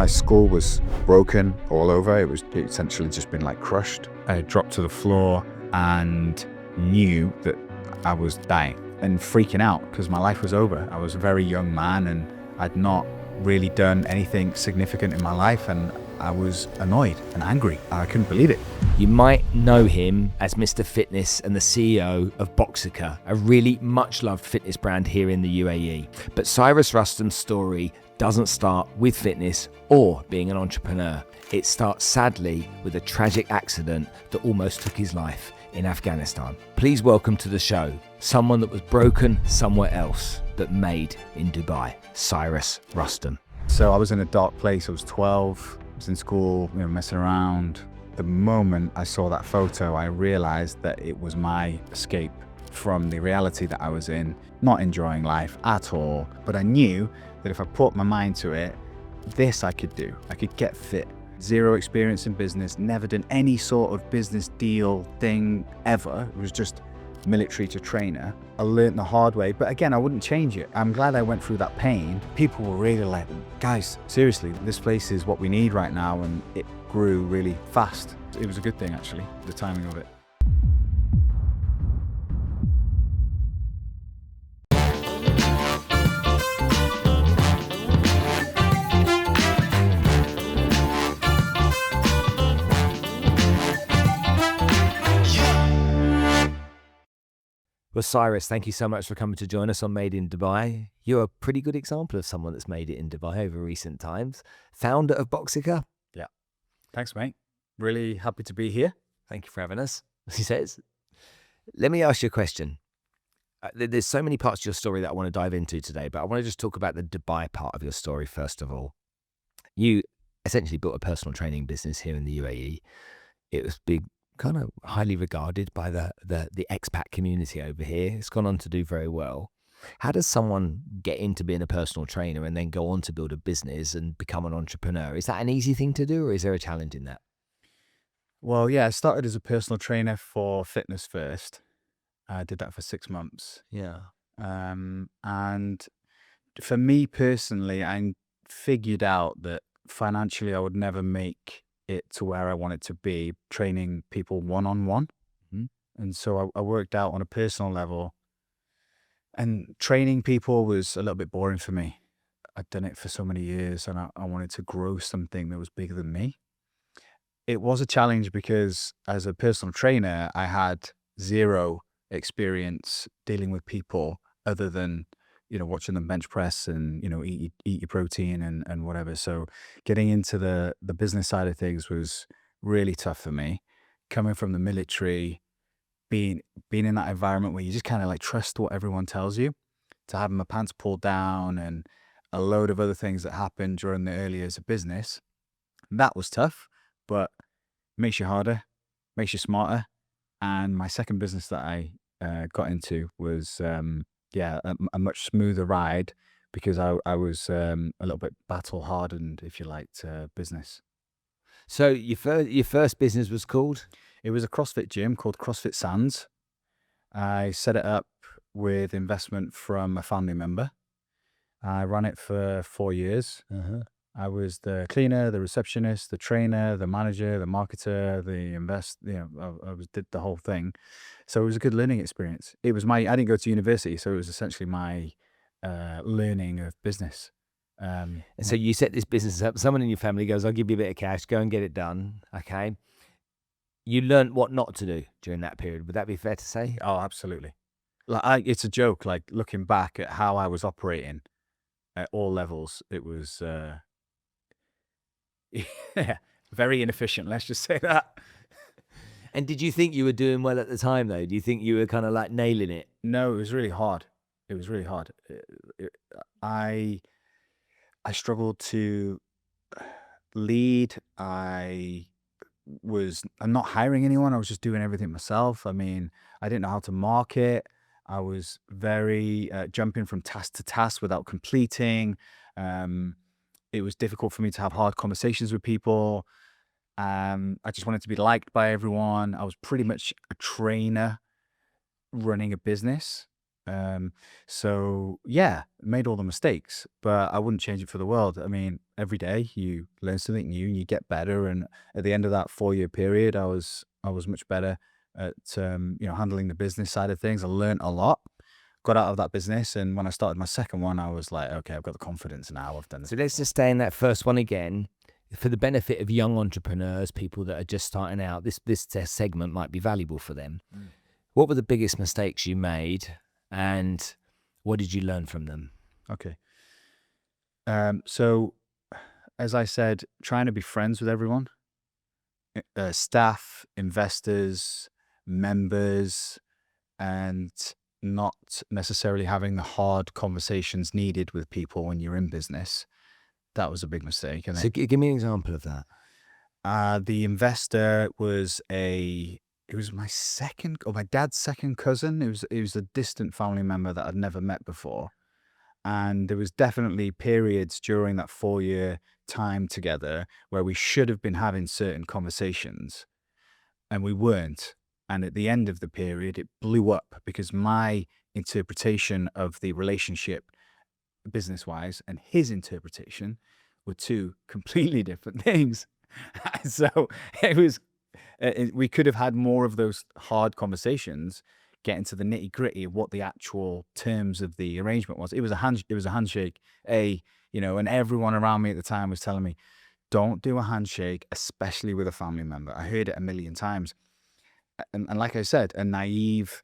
My skull was broken all over. It essentially just been like crushed. I had dropped to the floor and knew that I was dying and freaking out because my life was over. I was a very young man and I'd not really done anything significant in my life, and I was annoyed and angry. I couldn't believe it. You might know him as Mr. Fitness and the CEO of Boxica, a really much loved fitness brand here in the UAE. But Cyrus Rustom's story doesn't start with fitness or being an entrepreneur. It starts sadly with a tragic accident that almost took his life in Afghanistan. Please welcome to the show someone that was broken somewhere else but made in Dubai, Cyrus Rustom. So I was in a dark place. I was 12, I was in school, messing around. The moment I saw that photo, I realized that it was my escape from the reality that I was in, not enjoying life at all. But I knew that if I put my mind to it, this I could do. I could get fit. Zero experience in business, never done any sort of business deal thing ever. It was just military to trainer. I learned the hard way, but again, I wouldn't change it. I'm glad I went through that pain. People were really like, guys, seriously, this place is what we need right now, and it grew really fast. It was a good thing, actually, the timing of it. Well, Cyrus, thank you so much for coming to join us on Made in Dubai. You're a pretty good example of someone that's made it in Dubai over recent times. Founder of Boxica. Yeah. Thanks, mate. Really happy to be here. Thank you for having us, he says. Let me ask you a question. There's so many parts of your story that I want to dive into today, but I want to just talk about the Dubai part of your story first of all. You essentially built a personal training business here in the UAE. It was big, kind of highly regarded by the expat community over here. It's gone on to do very well. How does someone get into being a personal trainer and then go on to build a business and become an entrepreneur? Is that an easy thing to do, or is there a challenge in that? Well, yeah, I started as a personal trainer for fitness first. I did that for 6 months. Yeah. And for me personally, I figured out that financially I would never make it to where I wanted to be training people one-on-one. Mm-hmm. And so I worked out on a personal level, and training people was a little bit boring for me. I'd done it for so many years, and I wanted to grow something that was bigger than me. It was a challenge because as a personal trainer, I had zero experience dealing with people other than, watching them bench press and, eat your protein and whatever. So getting into the business side of things was really tough for me. Coming from the military, being in that environment where you just kind of like trust what everyone tells you, to having my pants pulled down and a load of other things that happened during the early years of business, that was tough, but makes you harder, makes you smarter. And my second business that I got into was, a much smoother ride because I was a little bit battle hardened, if you like, to business. So your first business was called? It was a CrossFit gym called CrossFit Sands. I set it up with investment from a family member. I ran it for 4 years. Uh-huh. I was the cleaner, the receptionist, the trainer, the manager, the marketer, I did the whole thing. So it was a good learning experience. I didn't go to university, so it was essentially my learning of business. And so you set this business up. Someone in your family goes, I'll give you a bit of cash, go and get it done. Okay. You learned what not to do during that period. Would that be fair to say? Oh, absolutely. It's a joke, like looking back at how I was operating at all levels. It was very inefficient, let's just say that. And did you think you were doing well at the time, though? Do you think you were kind of like nailing it? No, it was really hard. It was really hard. I struggled to lead. I'm not hiring anyone. I was just doing everything myself. I mean, I didn't know how to market. I was very jumping from task to task without completing. It was difficult for me to have hard conversations with people. I just wanted to be liked by everyone. I was pretty much a trainer running a business. So yeah, made all the mistakes, but I wouldn't change it for the world. I mean, every day you learn something new and you get better. And at the end of that 4 year period, I was much better at handling the business side of things. I learned a lot, got out of that business, and when I started my second one, I was like, okay, I've got the confidence now. I've done this So let's before. just stay in that first one again. For the benefit of young entrepreneurs, people that are just starting out, this segment might be valuable for them. Mm. What were the biggest mistakes you made, and what did you learn from them? Okay. So as I said, trying to be friends with everyone, staff, investors, members, and not necessarily having the hard conversations needed with people when you're in business. That was a big mistake. And So give me an example of that. the investor was it was my second or my dad's second cousin. It was a distant family member that I'd never met before. And there was definitely periods during that 4 year time together where we should have been having certain conversations and we weren't. And at the end of the period, it blew up because my interpretation of the relationship, business wise, and his interpretation were two completely different things. So it was, we could have had more of those hard conversations, get into the nitty gritty of what the actual terms of the arrangement was. It was a handshake, and everyone around me at the time was telling me, don't do a handshake, especially with a family member. I heard it a million times. And like I said, a naive,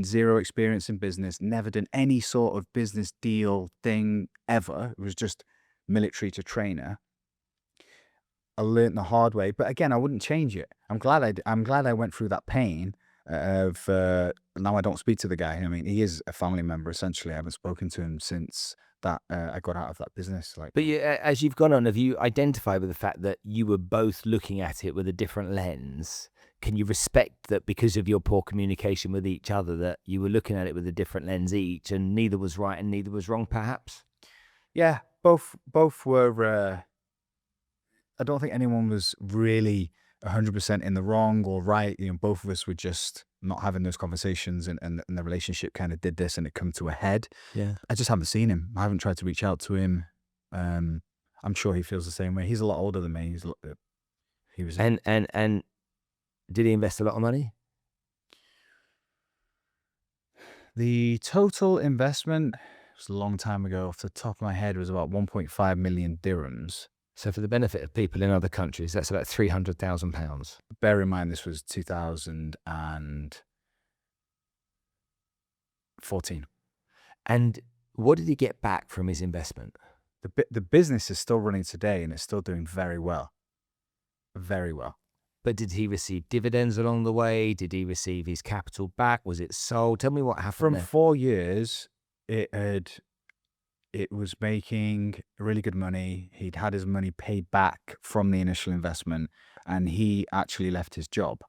zero experience in business, never done any sort of business deal thing ever. It was just military to trainer. I learned the hard way, but again, I wouldn't change it. I'm glad I went through that pain of now I don't speak to the guy. I mean, he is a family member essentially. I haven't spoken to him since that I got out of that business. Like, But as you've gone on, have you identified with the fact that you were both looking at it with a different lens? Can you respect that because of your poor communication with each other, that you were looking at it with a different lens each, and neither was right and neither was wrong, perhaps? yeah, both were. I don't think anyone was really 100% in the wrong or right. Both of us were just not having those conversations, and the relationship kind of did this, and it come to a head. Yeah. I just haven't seen him. I haven't tried to reach out to him. I'm sure he feels the same way. He's a lot older than me. He was And did he invest a lot of money? the total investment. It was a long time ago. Off the top of my head, was about 1.5 million dirhams. So for the benefit of people in other countries, that's about £300,000. Bear in mind, this was 2014. And what did he get back from his investment? The business is still running today, and it's still doing very well. Very well. But did he receive dividends along the way? Did he receive his capital back? Was it sold? Tell me what happened From there. 4 years, it was making really good money. He'd had his money paid back from the initial investment, and he actually left his job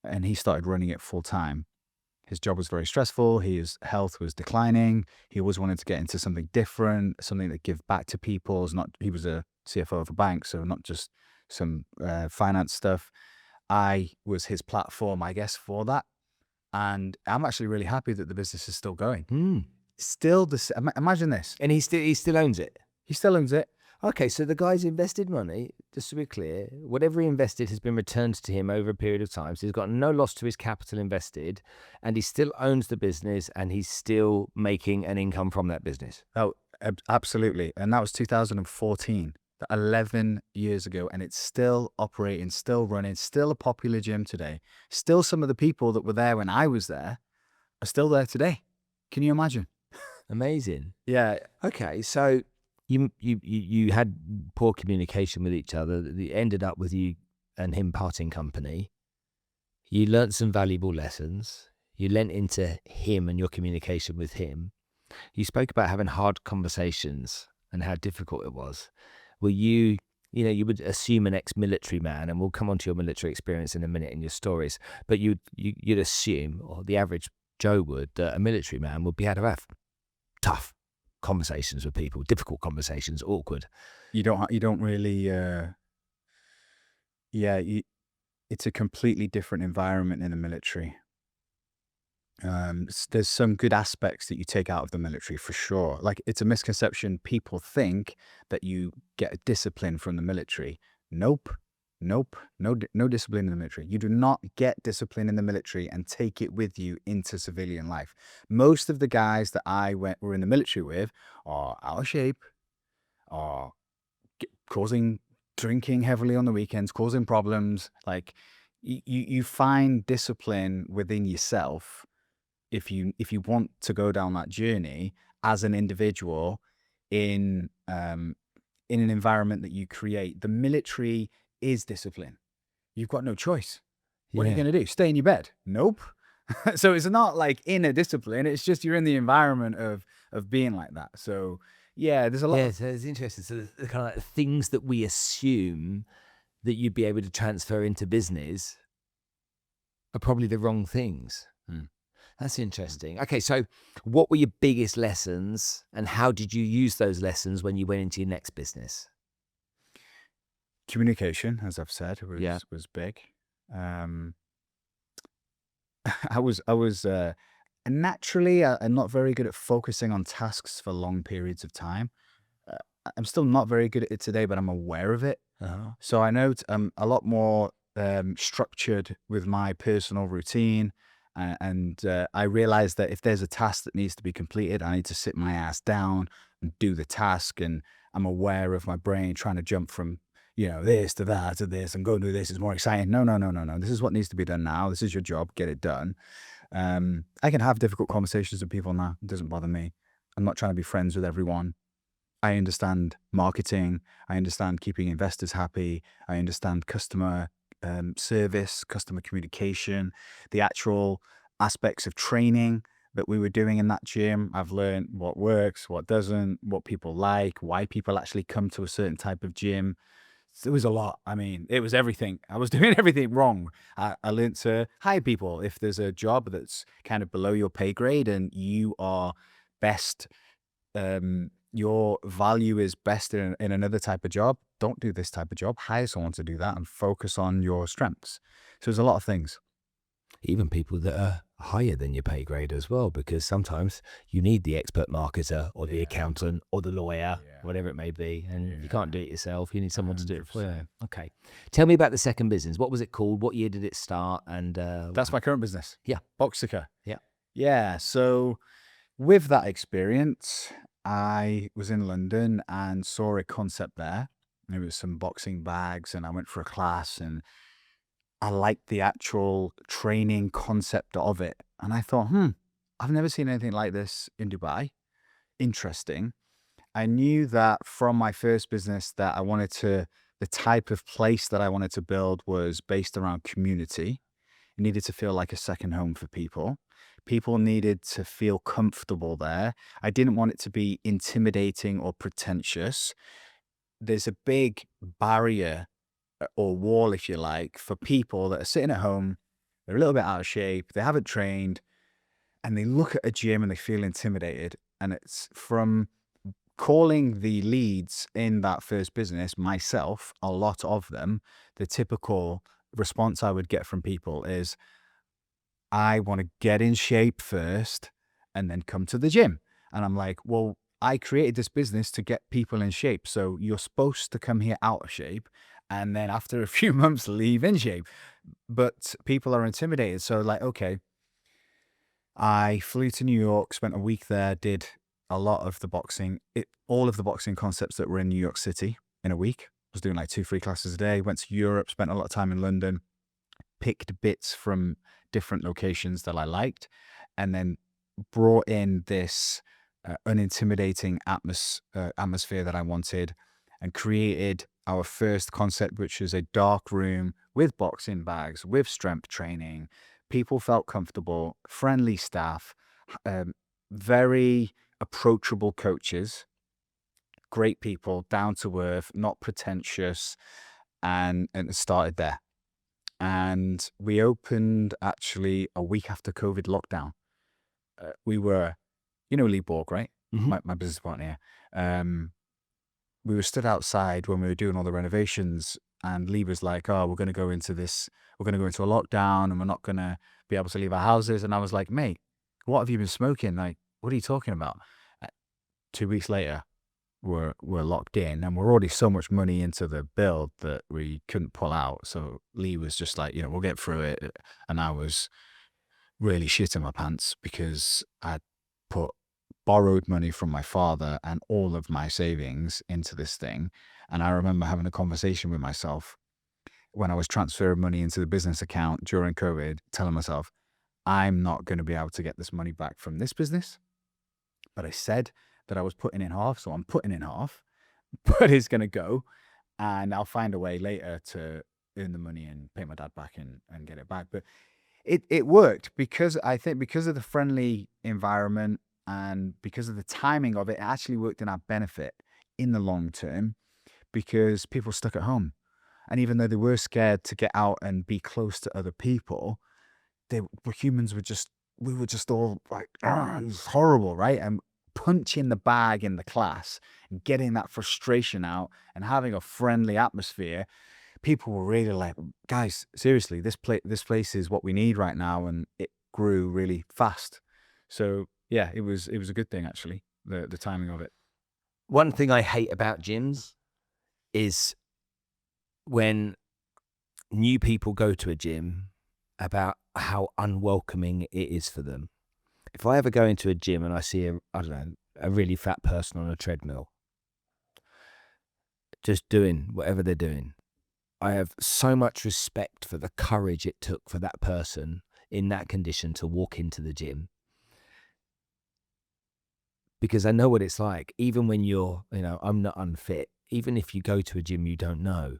and he started running it full time. His job was very stressful. His health was declining. He always wanted to get into something different, something that give back to people. He was a CFO of a bank, so not just some finance stuff. I was his platform, I guess, for that. And I'm actually really happy that the business is still going. Still, imagine this. And he still owns it. He still owns it. Okay, so the guy's invested money, just to be clear, whatever he invested has been returned to him over a period of time. So he's got no loss to his capital invested, and he still owns the business, and he's still making an income from that business. Oh, absolutely. And that was 2014, 11 years ago. And it's still operating, still running, still a popular gym today. Still some of the people that were there when I was there are still there today. Can you imagine? Amazing. Yeah. Okay, so you had poor communication with each other. It ended up with you and him parting company. You learnt some valuable lessons. You lent into him and your communication with him. You spoke about having hard conversations and how difficult it was. Were you would assume an ex-military man, and we'll come on to your military experience in a minute in your stories, but you'd assume, or the average Joe would, that a military man would be able to have tough conversations with people, difficult conversations, awkward. You don't really, it's a completely different environment in the military. There's some good aspects that you take out of the military for sure. Like, it's a misconception. People think that you get a discipline from the military. Nope. Nope. No discipline in the military. You do not get discipline in the military and take it with you into civilian life. Most of the guys that were in the military with are out of shape, are causing drinking heavily on the weekends, causing problems. Like, you find discipline within yourself if you want to go down that journey as an individual in an environment that you create. The military is discipline. You've got no choice. What are you Yeah. going to do? Stay in your bed? Nope. So it's not like inner discipline. It's just you're in the environment of being like that. So yeah, there's a lot Yeah, of so it's interesting. So the kind of like things that we assume that you'd be able to transfer into business are probably the wrong things. Mm. That's interesting. Okay, so what were your biggest lessons and how did you use those lessons when you went into your next business? communication, as I've said, Yeah. was big. I was naturally not very good at focusing on tasks for long periods of time. Uh, I'm still not very good at it today, but I'm aware of it. Uh-huh. So I know I'm a lot more structured with my personal routine. And I realize that if there's a task that needs to be completed, I need to sit my ass down and do the task. And I'm aware of my brain trying to jump from, this to that to this and go and do this is more exciting. No, no, no, no, no. This is what needs to be done now. This is your job. Get it done. I can have difficult conversations with people now. It doesn't bother me. I'm not trying to be friends with everyone. I understand marketing. I understand keeping investors happy. I understand customer service, customer communication, the actual aspects of training that we were doing in that gym. I've learned what works, what doesn't, what people like, why people actually come to a certain type of gym. It was a lot. I mean, it was everything. I was doing everything wrong. I learned to hire people. If there's a job that's kind of below your pay grade and you are best your value is best in another type of job, don't do this type of job. Hire someone to do that and focus on your strengths. So there's a lot of things. Even people that are higher than your pay grade as well, because sometimes you need the expert marketer or the Yeah. accountant or the lawyer, Yeah. whatever it may be, and you can't do it yourself. You need someone to do it for you. 100%. Okay. Tell me about the second business. What was it called? What year did it start? And That's my current business. Yeah. Boxica. Yeah. Yeah. So with that experience, I was in London and saw a concept there. There was some boxing bags and I went for a class and I liked the actual training concept of it. And I thought, I've never seen anything like this in Dubai. Interesting. I knew that from my first business that the type of place that I wanted to build was based around community. It needed to feel like a second home for people. People needed to feel comfortable there. I didn't want it to be intimidating or pretentious. There's a big barrier or wall, if you like, for people that are sitting at home. They're a little bit out of shape. They haven't trained and they look at a gym and they feel intimidated. And it's from calling the leads in that first business, myself, a lot of them, the typical response I would get from people is, I want to get in shape first and then come to the gym. And I'm like, well, I created this business to get people in shape. So you're supposed to come here out of shape and then after a few months leave in shape. But people are intimidated. So like, okay, I flew to New York, spent a week there, did a lot of the all of the boxing concepts that were in New York City in a week. I was doing like 2 free classes a day, went to Europe, spent a lot of time in London, picked bits from different locations that I liked, and then brought in this unintimidating atmosphere that I wanted and created our first concept, which is a dark room with boxing bags, with strength training. People felt comfortable, friendly staff, very approachable coaches, great people, down to earth, not pretentious, and it started there. And we opened actually a week after COVID lockdown. We were, Lee Borg, right? Mhm. My business partner here. We were stood outside when we were doing all the renovations, and Lee was like, "Oh, we're going to go into a lockdown, and we're not going to be able to leave our houses." And I was like, "Mate, what have you been smoking? Like, what are you talking about? 2 weeks later, we're locked in, and we're already so much money into the build that we couldn't pull out. So Lee was just like, we'll get through it. And I was really shitting my pants because I'd put borrowed money from my father and all of my savings into this thing. And I remember having a conversation with myself when I was transferring money into the business account during COVID, telling myself, I'm not going to be able to get this money back from this business. But I said that I was putting in half, so I'm putting in half, but it's going to go. And I'll find a way later to earn the money and pay my dad back and get it back. But it worked because I think because of the friendly environment and because of the timing of it, it actually worked in our benefit in the long term because people stuck at home. And even though they were scared to get out and be close to other people, humans we were just all like, it was horrible, right? And punching the bag in the class and getting that frustration out and having a friendly atmosphere, people were really like, guys, seriously, this place is what we need right now. And it grew really fast. So yeah, it was a good thing, actually, the timing of it. One thing I hate about gyms is when new people go to a gym about how unwelcoming it is for them. If I ever go into a gym and I see a really fat person on a treadmill, just doing whatever they're doing, I have so much respect for the courage it took for that person in that condition to walk into the gym. Because I know what it's like, even when I'm not unfit, even if you go to a gym you don't know,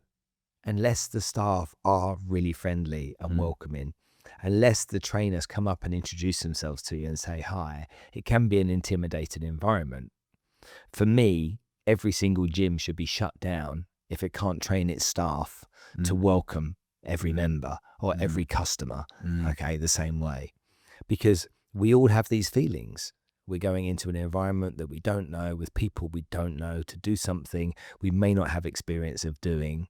unless the staff are really friendly and welcoming, unless the trainers come up and introduce themselves to you and say hi, it can be an intimidating environment. For me, every single gym should be shut down if it can't train its staff to welcome every member or every customer, the same way. Because we all have these feelings. We're going into an environment that we don't know, with people we don't know, to do something we may not have experience of doing,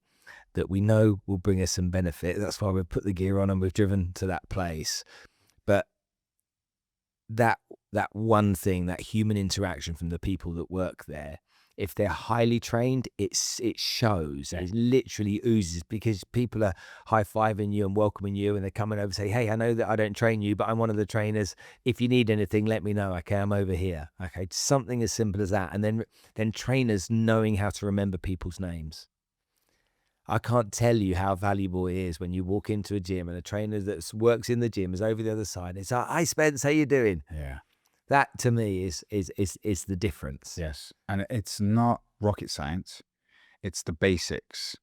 that we know will bring us some benefit. That's why we've put the gear on and we've driven to that place. But that one thing, that human interaction from the people that work there, if they're highly trained, it shows. It literally oozes, because people are high-fiving you and welcoming you, and they're coming over and say, hey, I know that I don't train you, but I'm one of the trainers. If you need anything, let me know. Okay, I'm over here. Okay, something as simple as that. And then trainers knowing how to remember people's names. I can't tell you how valuable it is when you walk into a gym and a trainer that works in the gym is over the other side. It's like, hi, Spence, how you doing? Yeah. That to me is the difference. Yes. And it's not rocket science. It's the basics.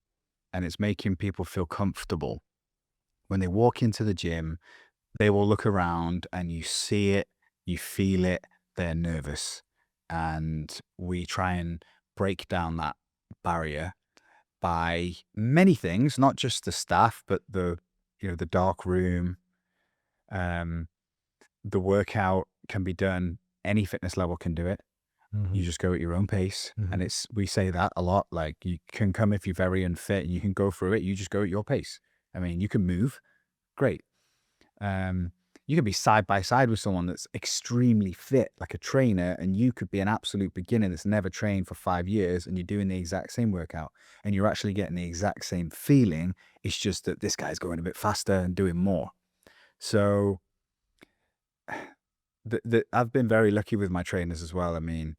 And it's making people feel comfortable. When they walk into the gym, they will look around and you see it, you feel it, they're nervous. And we try and break down that barrier by many things, not just the staff, but the dark room. The workout can be done. Any fitness level can do it. You just go at your own pace. And we say that a lot. Like, you can come if you're very unfit and you can go through it. You just go at your pace. I mean, you can move. Great. You can be side by side with someone that's extremely fit, like a trainer, and you could be an absolute beginner that's never trained for 5 years, and you're doing the exact same workout and you're actually getting the exact same feeling. It's just that this guy's going a bit faster and doing more. So I've been very lucky with my trainers as well. I mean,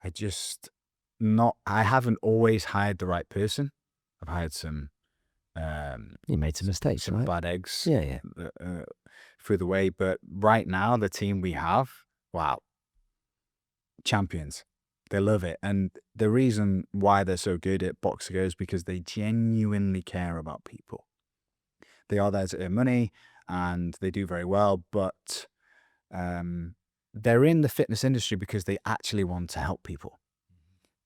I haven't always hired the right person. I've hired some You made some mistakes, some right? bad eggs Yeah. through the way. But right now, the team we have, wow, champions. They love it. And the reason why they're so good at Boxica is because they genuinely care about people. They are there to earn money and they do very well, but they're in the fitness industry because they actually want to help people.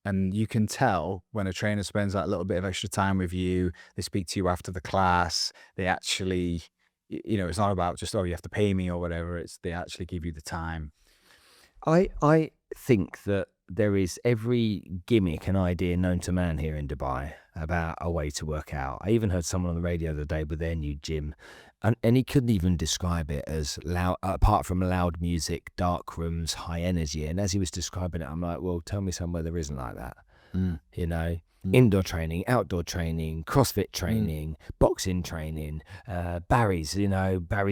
And you can tell when a trainer spends that little bit of extra time with you, they speak to you after the class, they actually, it's not about just, oh, you have to pay me or whatever. They actually give you the time. I think that there is every gimmick and idea known to man here in Dubai about a way to work out. I even heard someone on the radio the other day with their new gym, and he couldn't even describe it as loud, apart from loud music, dark rooms, high energy. And as he was describing it, I'm like, well, tell me somewhere there isn't like that. You know, indoor training, outdoor training, CrossFit training, boxing training, Barry's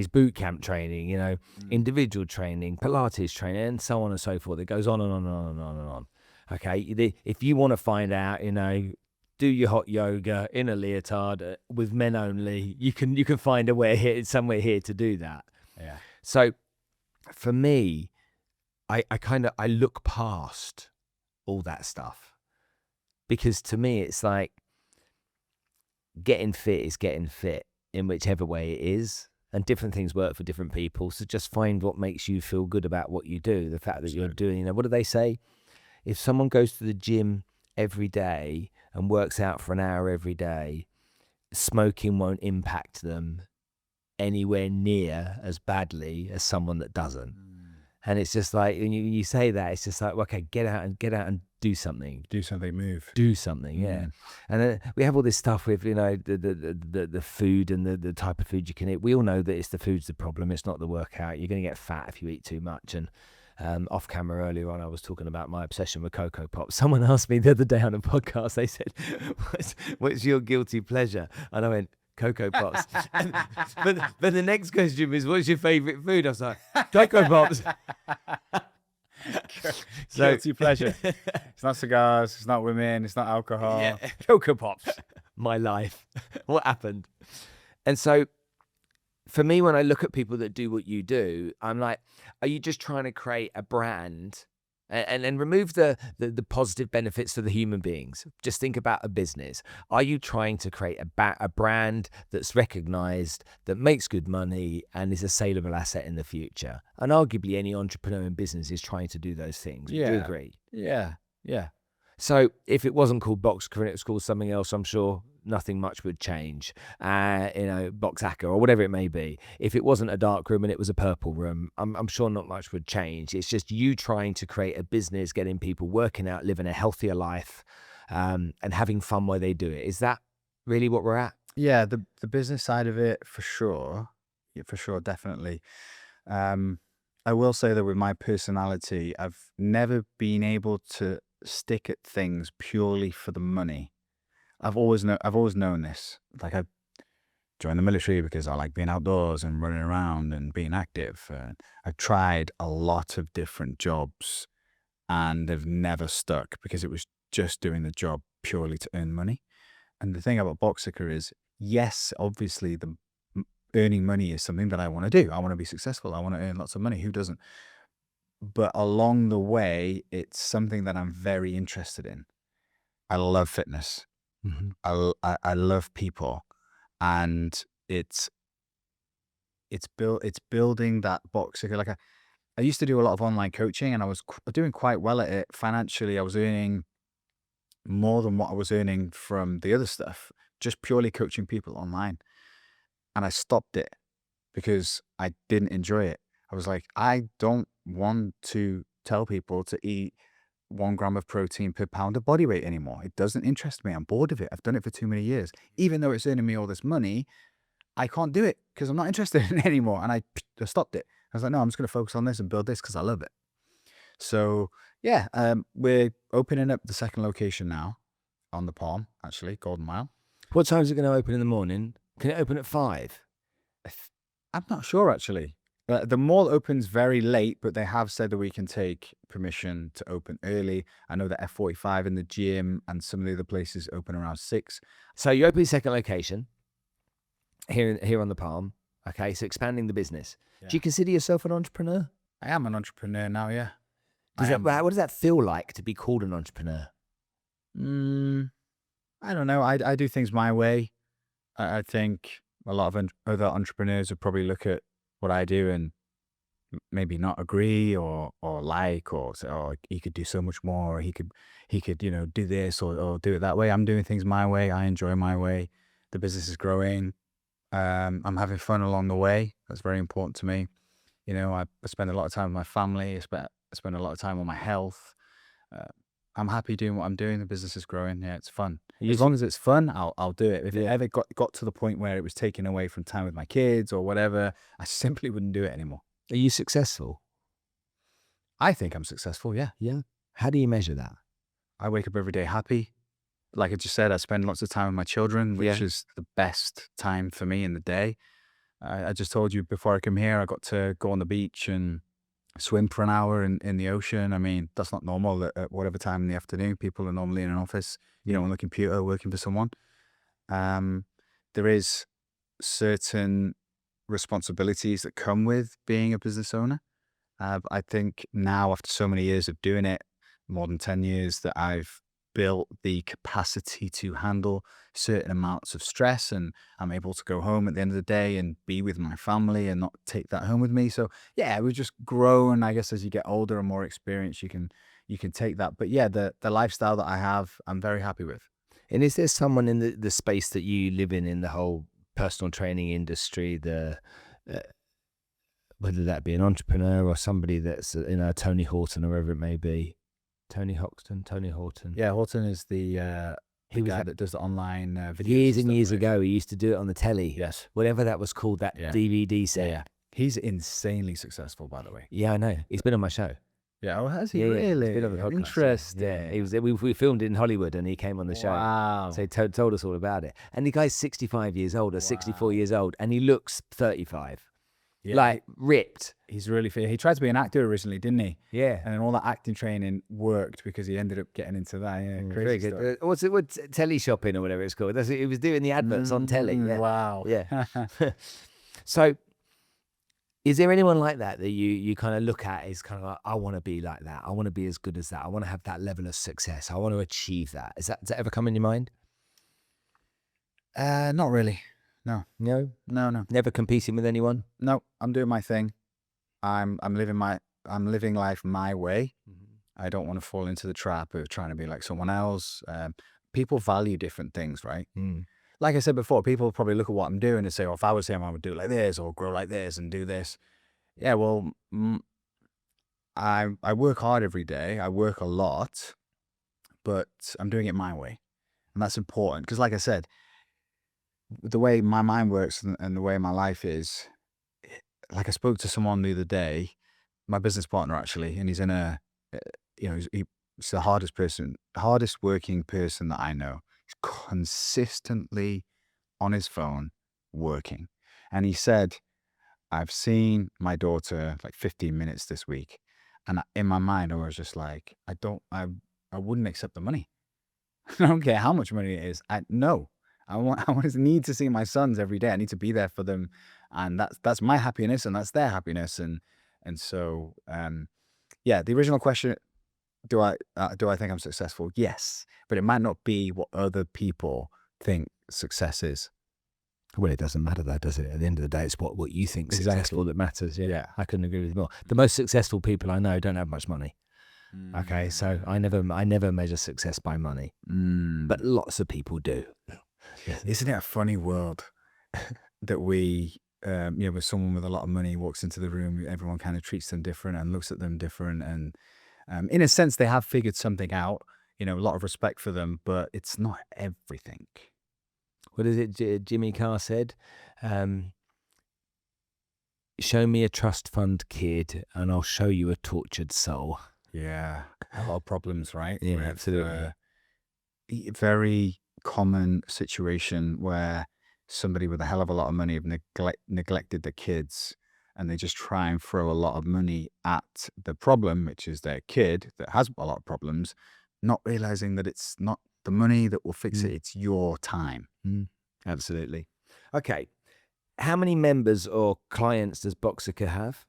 boot camp training, individual training, Pilates training, and so on and so forth. It goes on and on and on and on and on. Okay, if you want to find out, do your hot yoga in a leotard with men only, you can find somewhere here to do that. Yeah. So for me, I look past all that stuff. Because to me, it's like getting fit is getting fit in whichever way it is. And different things work for different people. So just find what makes you feel good about what you do. The fact that you're doing, what do they say? If someone goes to the gym every day and works out for an hour every day, smoking won't impact them anywhere near as badly as someone that doesn't. And it's just like, when you say that, it's just like, well, okay, get out and do something. Move. Do something, yeah. And then we have all this stuff with, the food and the type of food you can eat. We all know that it's the food's the problem. It's not the workout. You're going to get fat if you eat too much. And off camera earlier on, I was talking about my obsession with Cocoa Pops. Someone asked me the other day on a podcast, they said, what's your guilty pleasure? And I went, Cocoa Pops. but the next question is, what's your favourite food? I was like, Cocoa Pops. Guilty pleasure. It's not cigars, it's not women, it's not alcohol. Yeah. Cocoa Pops. My life. What happened? And so for me, when I look at people that do what you do, I'm like, are you just trying to create a brand and then remove the positive benefits to the human beings? Just think about a business. Are you trying to create a brand that's recognized, that makes good money and is a saleable asset in the future? And arguably any entrepreneur in business is trying to do those things. Yeah. Do you agree? Yeah. So if it wasn't called Boxica and it was called something else, I'm sure nothing much would change. Boxica or whatever it may be. If it wasn't a dark room and it was a purple room, I'm sure not much would change. It's just you trying to create a business, getting people working out, living a healthier life, and having fun while they do it. Is that really what we're at? Yeah, the business side of it, for sure. Yeah, for sure, definitely. I will say that with my personality, I've never been able to stick at things purely for the money. I've always known this. Like, I joined the military because I like being outdoors and running around and being active. I've tried a lot of different jobs and they've never stuck because it was just doing the job purely to earn money. And the thing about Boxica is, yes, obviously earning money is something that I want to do. I want to be successful. I want to earn lots of money. Who doesn't? But along the way, it's something that I'm very interested in. I love fitness. I love people, and it's building that Boxica. Like, I used to do a lot of online coaching, and I was doing quite well at it financially. I was earning more than what I was earning from the other stuff, just purely coaching people online. And I stopped it because I didn't enjoy it. I was like, I don't want to tell people to eat 1 gram of protein per pound of body weight anymore. It doesn't interest me. I'm bored of it. I've done it for too many years. Even though it's earning me all this money, I can't do it because I'm not interested in it anymore. And I stopped it. I was like, no, I'm just going to focus on this and build this because I love it. So yeah, we're opening up the second location now on the Palm, actually, Golden Mile. What time is it going to open in the morning? Can it open at 5? I'm not sure, actually. The mall opens very late, but they have said that we can take permission to open early. I know that F45 and the gym and some of the other places open around 6. So you open your second location here on the Palm. Okay, so expanding the business. Yeah. Do you consider yourself an entrepreneur? I am an entrepreneur now, yeah. What does that feel like to be called an entrepreneur? I don't know. I do things my way. I think a lot of other entrepreneurs would probably look at what I do and maybe not agree or like, or say, oh, he could do so much more, or he could do this or do it that way. I'm doing things my way. I enjoy my way. The business is growing. I'm having fun along the way. That's very important to me. I spend a lot of time with my family. I spend a lot of time on my health. I'm happy doing what I'm doing. The business is growing. Yeah, it's fun. You As su- long as it's fun, I'll do it. If it Yeah. ever got to the point where it was taken away from time with my kids or whatever, I simply wouldn't do it anymore. Are you successful? I think I'm successful. Yeah. Yeah. How do you measure that? I wake up every day happy. Like I just said, I spend lots of time with my children, which Yeah. is the best time for me in the day. I just told you before I come here, I got to go on the beach and swim for an hour in the ocean. I mean, that's not normal at whatever time in the afternoon. People are normally in an office, on the computer working for someone. There is certain responsibilities that come with being a business owner. I think now, after so many years of doing it, more than 10 years, that I've built the capacity to handle certain amounts of stress, and I'm able to go home at the end of the day and be with my family and not take that home with me. So yeah, we just grow, and I guess as you get older and more experienced, you can take that. But yeah, the lifestyle that I have, I'm very happy with. And is there someone in the space that you live in the whole personal training industry, uh, whether that be an entrepreneur or somebody that's, Tony Horton or whoever it may be? Tony Horton. Yeah, Horton is the He was guy that that does the online videos years and stuff, years right? ago. He used to do it on the telly. Yes. Whatever that was called, that Yeah. DVD set. Yeah. He's insanely successful, by the way. Yeah, I know. He's been on my show. Yeah. Oh, has he Yeah, really? he's been on the podcast. Interesting. Yeah, he was. We filmed in Hollywood, and he came on the show. Wow. So he told us all about it. And the guy's 65 years old or 64 Wow. years old, and he looks 35. Yeah, Like ripped. he's really fit. He tried to be an actor originally, didn't he? Yeah. And then all that acting training worked because he ended up getting into that. Yeah, Very crazy good. stuff. What's it? Telly shopping or whatever it's called. That's it. He was doing the adverts on telly. Yeah. Wow. Yeah. So, is there anyone like that you kind of look at as kind of like, I want to be like that. I want to be as good as that. I want to have that level of success. I want to achieve that. Does that ever come in your mind? Not really. No. No. No. Never competing with anyone. No. I'm doing my thing. I'm living life my way. I don't want to fall into the trap of trying to be like someone else. People value different things, right? Like I said before, people probably look at what I'm doing and say, "Oh, if I was him, I would do it like this, or grow like this, and do this." Yeah, well, I work hard every day. I work a lot, but I'm doing it my way, and that's important because, like I said, the way my mind works and the way my life is. Like I spoke to someone the other day, my business partner actually, and he's in he's the hardest working person that I know. He's consistently on his phone working. And he said, I've seen my daughter like 15 minutes this week. And in my mind, I was just like, I wouldn't accept the money. I don't care how much money it is. I need to see my sons every day. I need to be there for them. And that's my happiness and that's their happiness. And so, yeah, the original question, do I think I'm successful? Yes, but it might not be what other people think success is. Well, it doesn't matter though, does it? At the end of the day, it's what you think Exactly. successful that matters. Yeah. I couldn't agree with you more. The most successful people I know don't have much money. Okay, so I never measure success by money, but lots of people do. Isn't it a funny world that we, with someone with a lot of money walks into the room, everyone kind of treats them different and looks at them different. And in a sense, they have figured something out, a lot of respect for them, but it's not everything. What is it Jimmy Carr said? Show me a trust fund kid and I'll show you a tortured soul. Yeah. A lot of problems, right? Yeah, With, absolutely. very common situation where somebody with a hell of a lot of money have neglected the kids, and they just try and throw a lot of money at the problem, which is their kid that has a lot of problems, not realizing that it's not the money that will fix it, it's your time. Absolutely. Okay. How many members or clients does Boxica have?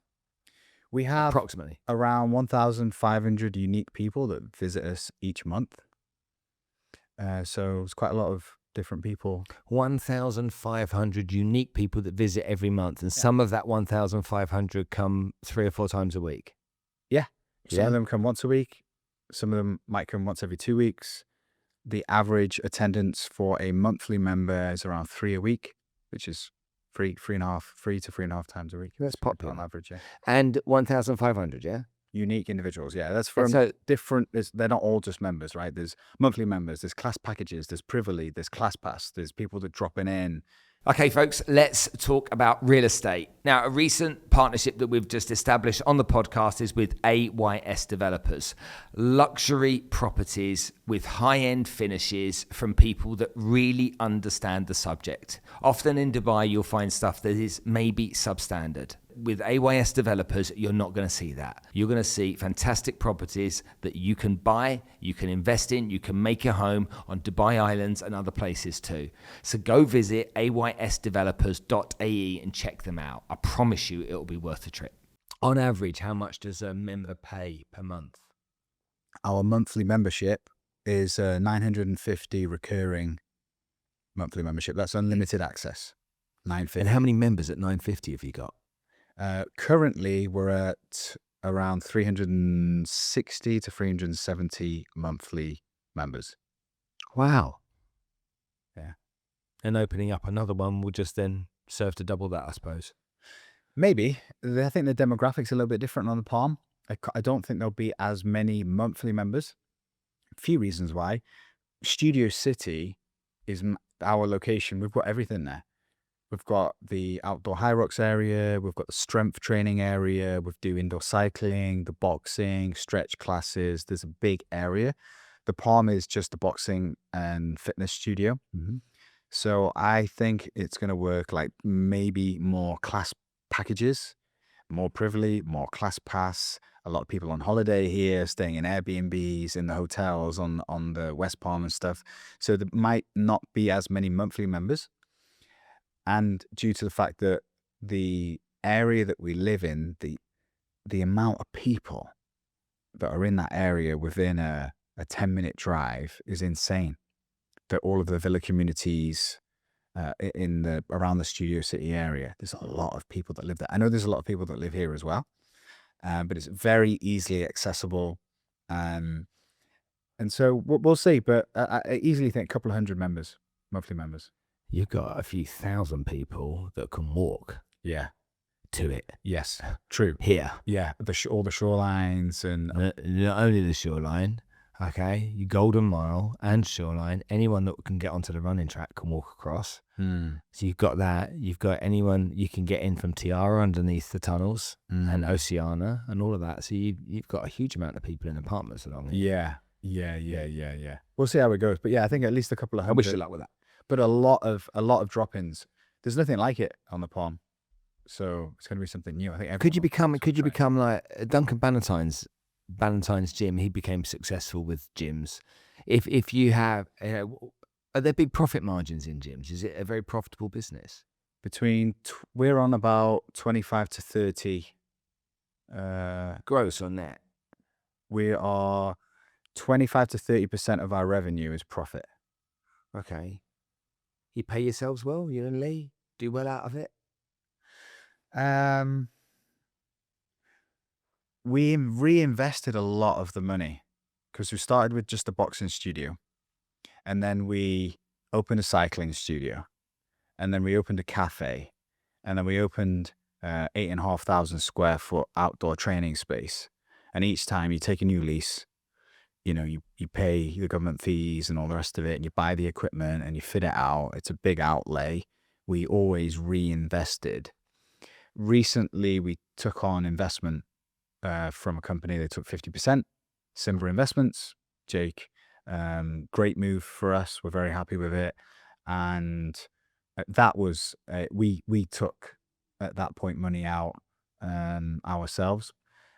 We have Approximately. around 1,500 unique people that visit us each month. So it's quite a lot of different people. 1,500 unique people that visit every month, and some of that 1,500 come 3 or 4 times a week. Yeah. Some Yeah. of them come once a week. Some of them might come once every 2 weeks. The average attendance for a monthly member is around 3 a week, which is 3 to 3.5 times a week. That's popular. on average. Yeah. And 1,500, yeah? Unique individuals. Yeah, that's And from so, different. They're not all just members, right? There's monthly members, there's class packages, there's Privily, there's Class Pass, there's people that dropping in. okay, folks, let's talk about real estate. Now, a recent partnership that we've just established on the podcast is with AYS Developers. Luxury properties with high-end finishes from people that really understand the subject. Often in Dubai, you'll find stuff that is maybe substandard. With AYS Developers, you're not going to see that. You're going to see fantastic properties that you can buy, you can invest in, you can make a home on Dubai Islands and other places too. So go visit aysdevelopers.ae and check them out. I promise you it'll be worth the trip. On average, how much does a member pay per month? Our monthly membership is 950 recurring monthly membership. That's unlimited access. 950. And how many members at 950 have you got? Currently, we're at around 360 to 370 monthly members. Wow. Yeah. And opening up another one will just then serve to double that, I suppose. Maybe. I think the demographics are a little bit different on the Palm. I don't think there'll be as many monthly members. A few reasons why. Studio City is our location. We've got everything there. We've got the outdoor high rocks area. We've got the strength training area. We do indoor cycling, the boxing, stretch classes. There's a big area. The Palm is just a boxing and fitness studio. Mm-hmm. So I think it's going to work like maybe more class packages, more Privily, more Class Pass. A lot of people on holiday here, staying in Airbnbs, in the hotels on the West Palm and stuff. So there might not be as many monthly members. And due to the fact that the area that we live in, the amount of people that are in that area within a 10-minute drive is insane. That all of the villa communities around the Studio City area, there's a lot of people that live there. I know there's a lot of people that live here as well, but it's very easily accessible. And so we'll see. But I easily think a couple of hundred members, monthly members. You've got a few thousand people that can walk Yeah. to it. Yes. True. Here. Yeah. All the shorelines and Not only the shoreline, okay, your Golden Mile and shoreline, anyone that can get onto the running track can walk across. So you've got that. You've got anyone you can get in from Tiara underneath the tunnels and Oceana and all of that. So you've got a huge amount of people in apartments along here. Yeah. We'll see how it goes. But yeah, I think at least a couple of I hundred. wish you luck with that. But a lot of drop-ins. There's nothing like it on the Palm, so it's going to be something new. I think. Could you become like Duncan Bannatyne's gym? He became successful with gyms. If you have, are there big profit margins in gyms? Is it a very profitable business? We're on about 25 to 30. Gross or net? We are 25 to 30% of our revenue is profit. Okay. You pay yourselves well, you and Lee? Do well out of it? We reinvested a lot of the money because we started with just a boxing studio, and then we opened a cycling studio, and then we opened a cafe, and then we opened 8,500 square foot outdoor training space. And each time you take a new lease, you pay the government fees and all the rest of it, and you buy the equipment and you fit it out. It's a big outlay. We always reinvested. Recently, we took on investment from a company. They took 50%, Simba Investments, Jake. Great move for us. We're very happy with it. And that was, we took at that point money out ourselves.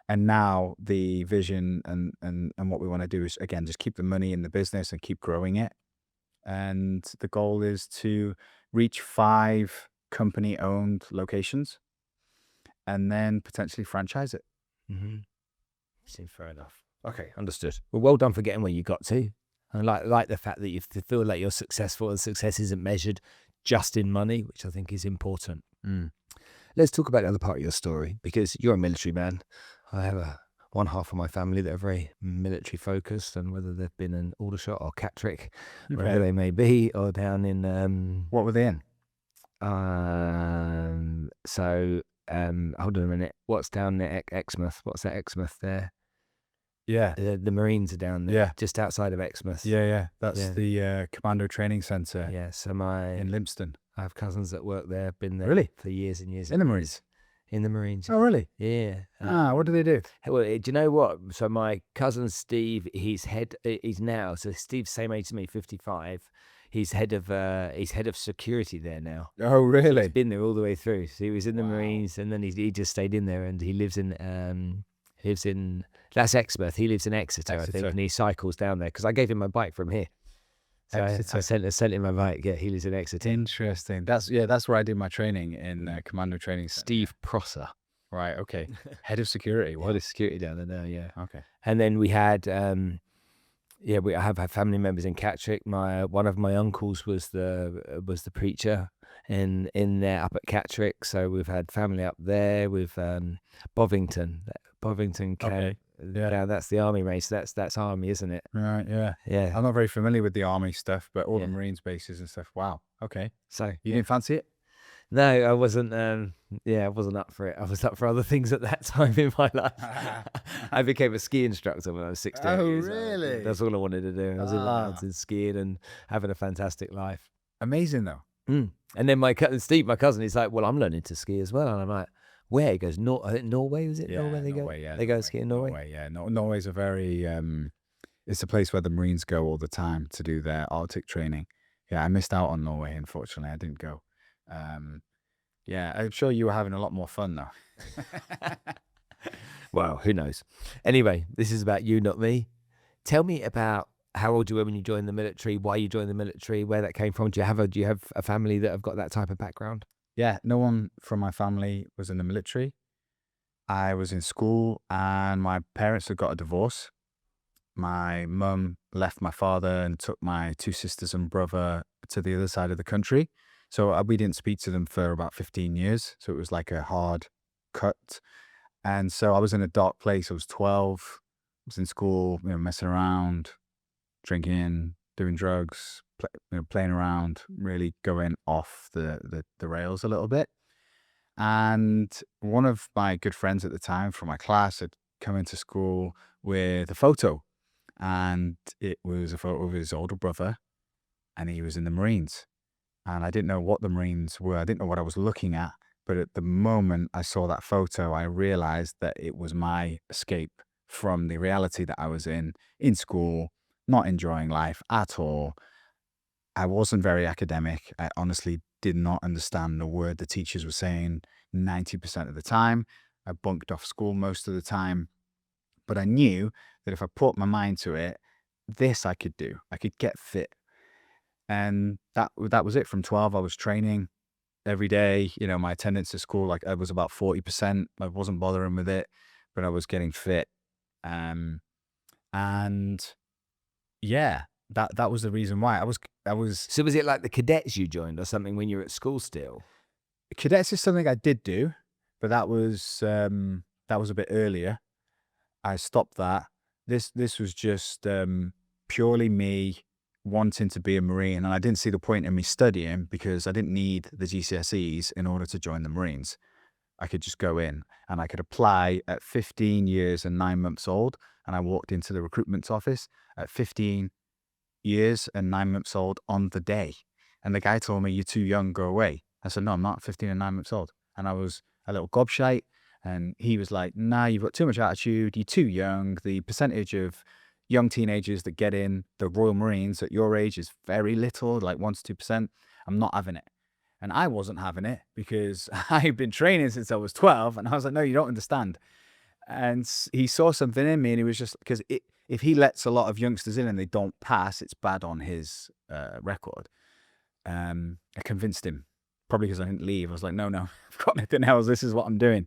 And now the vision and what we want to do is, again, just keep the money in the business and keep growing it. And the goal is to reach 5 company-owned locations and then potentially franchise it. Mm-hmm. Seems fair enough. Okay, understood. Well done for getting where you got to. I like the fact that you feel like you're successful and success isn't measured just in money, which I think is important. Let's talk about the other part of your story, because you're a military man. I have one half of my family that are very military focused, and whether they've been in Aldershot or Catterick, wherever they may be, or down in What were they in? So hold on a minute. What's down there? Exmouth. What's that Exmouth there? Yeah. The Marines are down there, Yeah. just outside of Exmouth. Yeah. That's Yeah. the Commando Training Centre Yeah. So in Lympston. I have cousins that work there. Been there Really? for years and years. In the Marines? In the Marines. Oh, really? Yeah. What do they do? Well, do you know what? So my cousin Steve, he's now. So Steve's same age as me, 55. He's head of security there now. Oh, He's really? been there all the way through. So he was in the Wow. Marines, and then he just stayed in there, and he lives in that's Exmouth. He lives in Exeter, I think, Exeter. and he cycles down there because I gave him my bike from here. So I Exeter. sent him my bike. Yeah, he lives in Exeter. Interesting. That's where I did my training in Commando Training Centre. Steve Prosser, Right. Okay. Head of security. head of security down there now. Yeah. Okay. And then we had I have had family members in Catterick. One of my uncles was the preacher in there up at Catterick. So we've had family up there with Bovington. Okay. Yeah. Now that's the army race. That's army, isn't it? Right. Yeah. Yeah. I'm not very familiar with the army stuff, but all Yeah. the Marines bases and stuff. Wow. Okay. So You didn't fancy it? no, I wasn't. I wasn't up for it. I was up for other things at that time in my life. I became a ski instructor when I was 16. Oh, years old. really? That's all I wanted to do. I was in the Ah. mountains skiing and having a fantastic life. Amazing though. And then my cousin Steve, he's like, "Well, I'm learning to ski as well." And I'm like, "Where?" He goes, I think Norway, was it? Yeah. Norway they go? Norway, yeah. They go ski in Norway? Norway, yeah. Norway's a very it's a place where the Marines go all the time to do their Arctic training. Yeah, I missed out on Norway, unfortunately. I didn't go. Yeah, I'm sure you were having a lot more fun though. Well, who knows? Anyway, this is about you, not me. Tell me about how old you were when you joined the military, why you joined the military, where that came from. Do you have a family that have got that type of background? Yeah, no one from my family was in the military. I was in school and my parents had got a divorce. My mum left my father and took my two sisters and brother to the other side of the country. So we didn't speak to them for about 15 years. So it was like a hard cut. And so I was in a dark place. I was 12. I was in school, messing around, drinking, doing drugs, playing around, really going off the rails a little bit. And one of my good friends at the time from my class had come into school with a photo. And it was a photo of his older brother, and he was in the Marines. And I didn't know what the Marines were. I didn't know what I was looking at. But at the moment I saw that photo, I realized that it was my escape from the reality that I was in school, not enjoying life at all. I wasn't very academic. I honestly did not understand a word the teachers were saying 90% of the time. I bunked off school most of the time. But I knew that if I put my mind to it, this I could do. I could get fit. And that was it. From 12, I was training every day. My attendance at school, like, I was about 40%. I wasn't bothering with it, but I was getting fit. And yeah, that was the reason why. I was So was it like the cadets you joined or something when you were at school still? cadets is something I did do, but that was a bit earlier. I stopped that. This was just purely me wanting to be a Marine, and I didn't see the point in me studying because I didn't need the GCSEs in order to join the Marines. I could just go in and I could apply at 15 years and 9 months old, and I walked into the recruitment office at 15 years and 9 months old on the day. And the guy told me, "You're too young, go away." I said, "No, I'm not 15 and 9 months old." And I was a little gobshite. And he was like, "Nah, you've got too much attitude. You're too young. The percentage of young teenagers that get in the Royal Marines at your age is very little, like 1 to 2%. I'm not having it." And I wasn't having it because I've been training since I was 12. And I was like, "No, you don't understand." And he saw something in me, and he was just, because if he lets a lot of youngsters in and they don't pass, it's bad on his record. I convinced him, probably because I didn't leave. I was like, no, I've got nothing else. This is what I'm doing.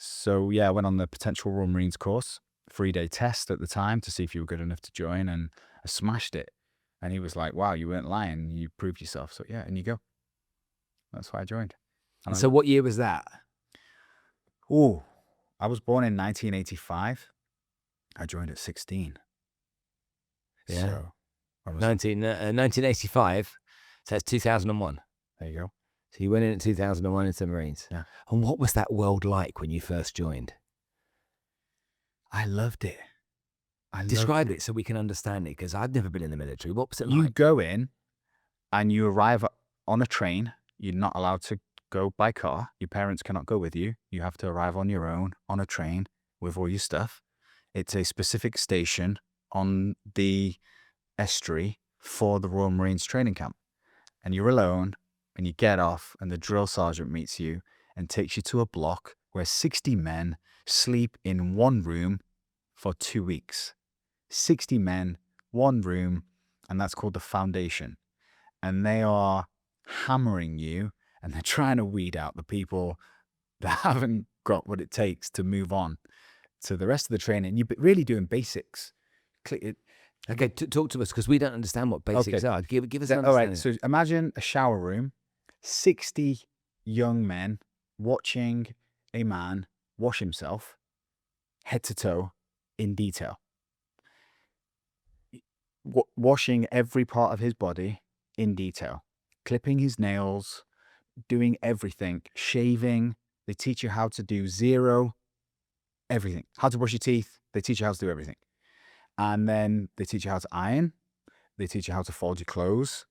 So yeah, I went on the potential Royal Marines course, 3-day test at the time to see if you were good enough to join, and I smashed it. And he was like, "Wow, you weren't lying. You proved yourself." So yeah, and you go. That's why I joined. And So what year was that? I was born in 1985. I joined at 16. Yeah. So I was, 1985. So that's 2001. there you go. So you went in 2001 into the Marines. Yeah. And what was that world like when you first joined? I loved it. Describe it so we can understand it, because I've never been in the military. What was it You like? go in and you arrive on a train. You're not allowed to go by car. Your parents cannot go with you. You have to arrive on your own on a train with all your stuff. It's a specific station on the estuary for the Royal Marines training camp. And you're alone, and you get off, and the drill sergeant meets you and takes you to a block where 60 men sleep in one room for 2 weeks. 60 men, one room, and that's called the foundation. And they are hammering you, and they're trying to weed out the people that haven't got what it takes to move on to the rest of the training. You're really doing basics. Okay, talk to us, because we don't understand what basics are. Give us an All understanding. right, so imagine a shower room, 60 young men watching a man wash himself head to toe in detail. Washing every part of his body in detail, clipping his nails, doing everything, shaving. They teach you how to do zero, everything. How to brush your teeth. They teach you how to do everything. And then they teach you how to iron. They teach you how to fold your clothes.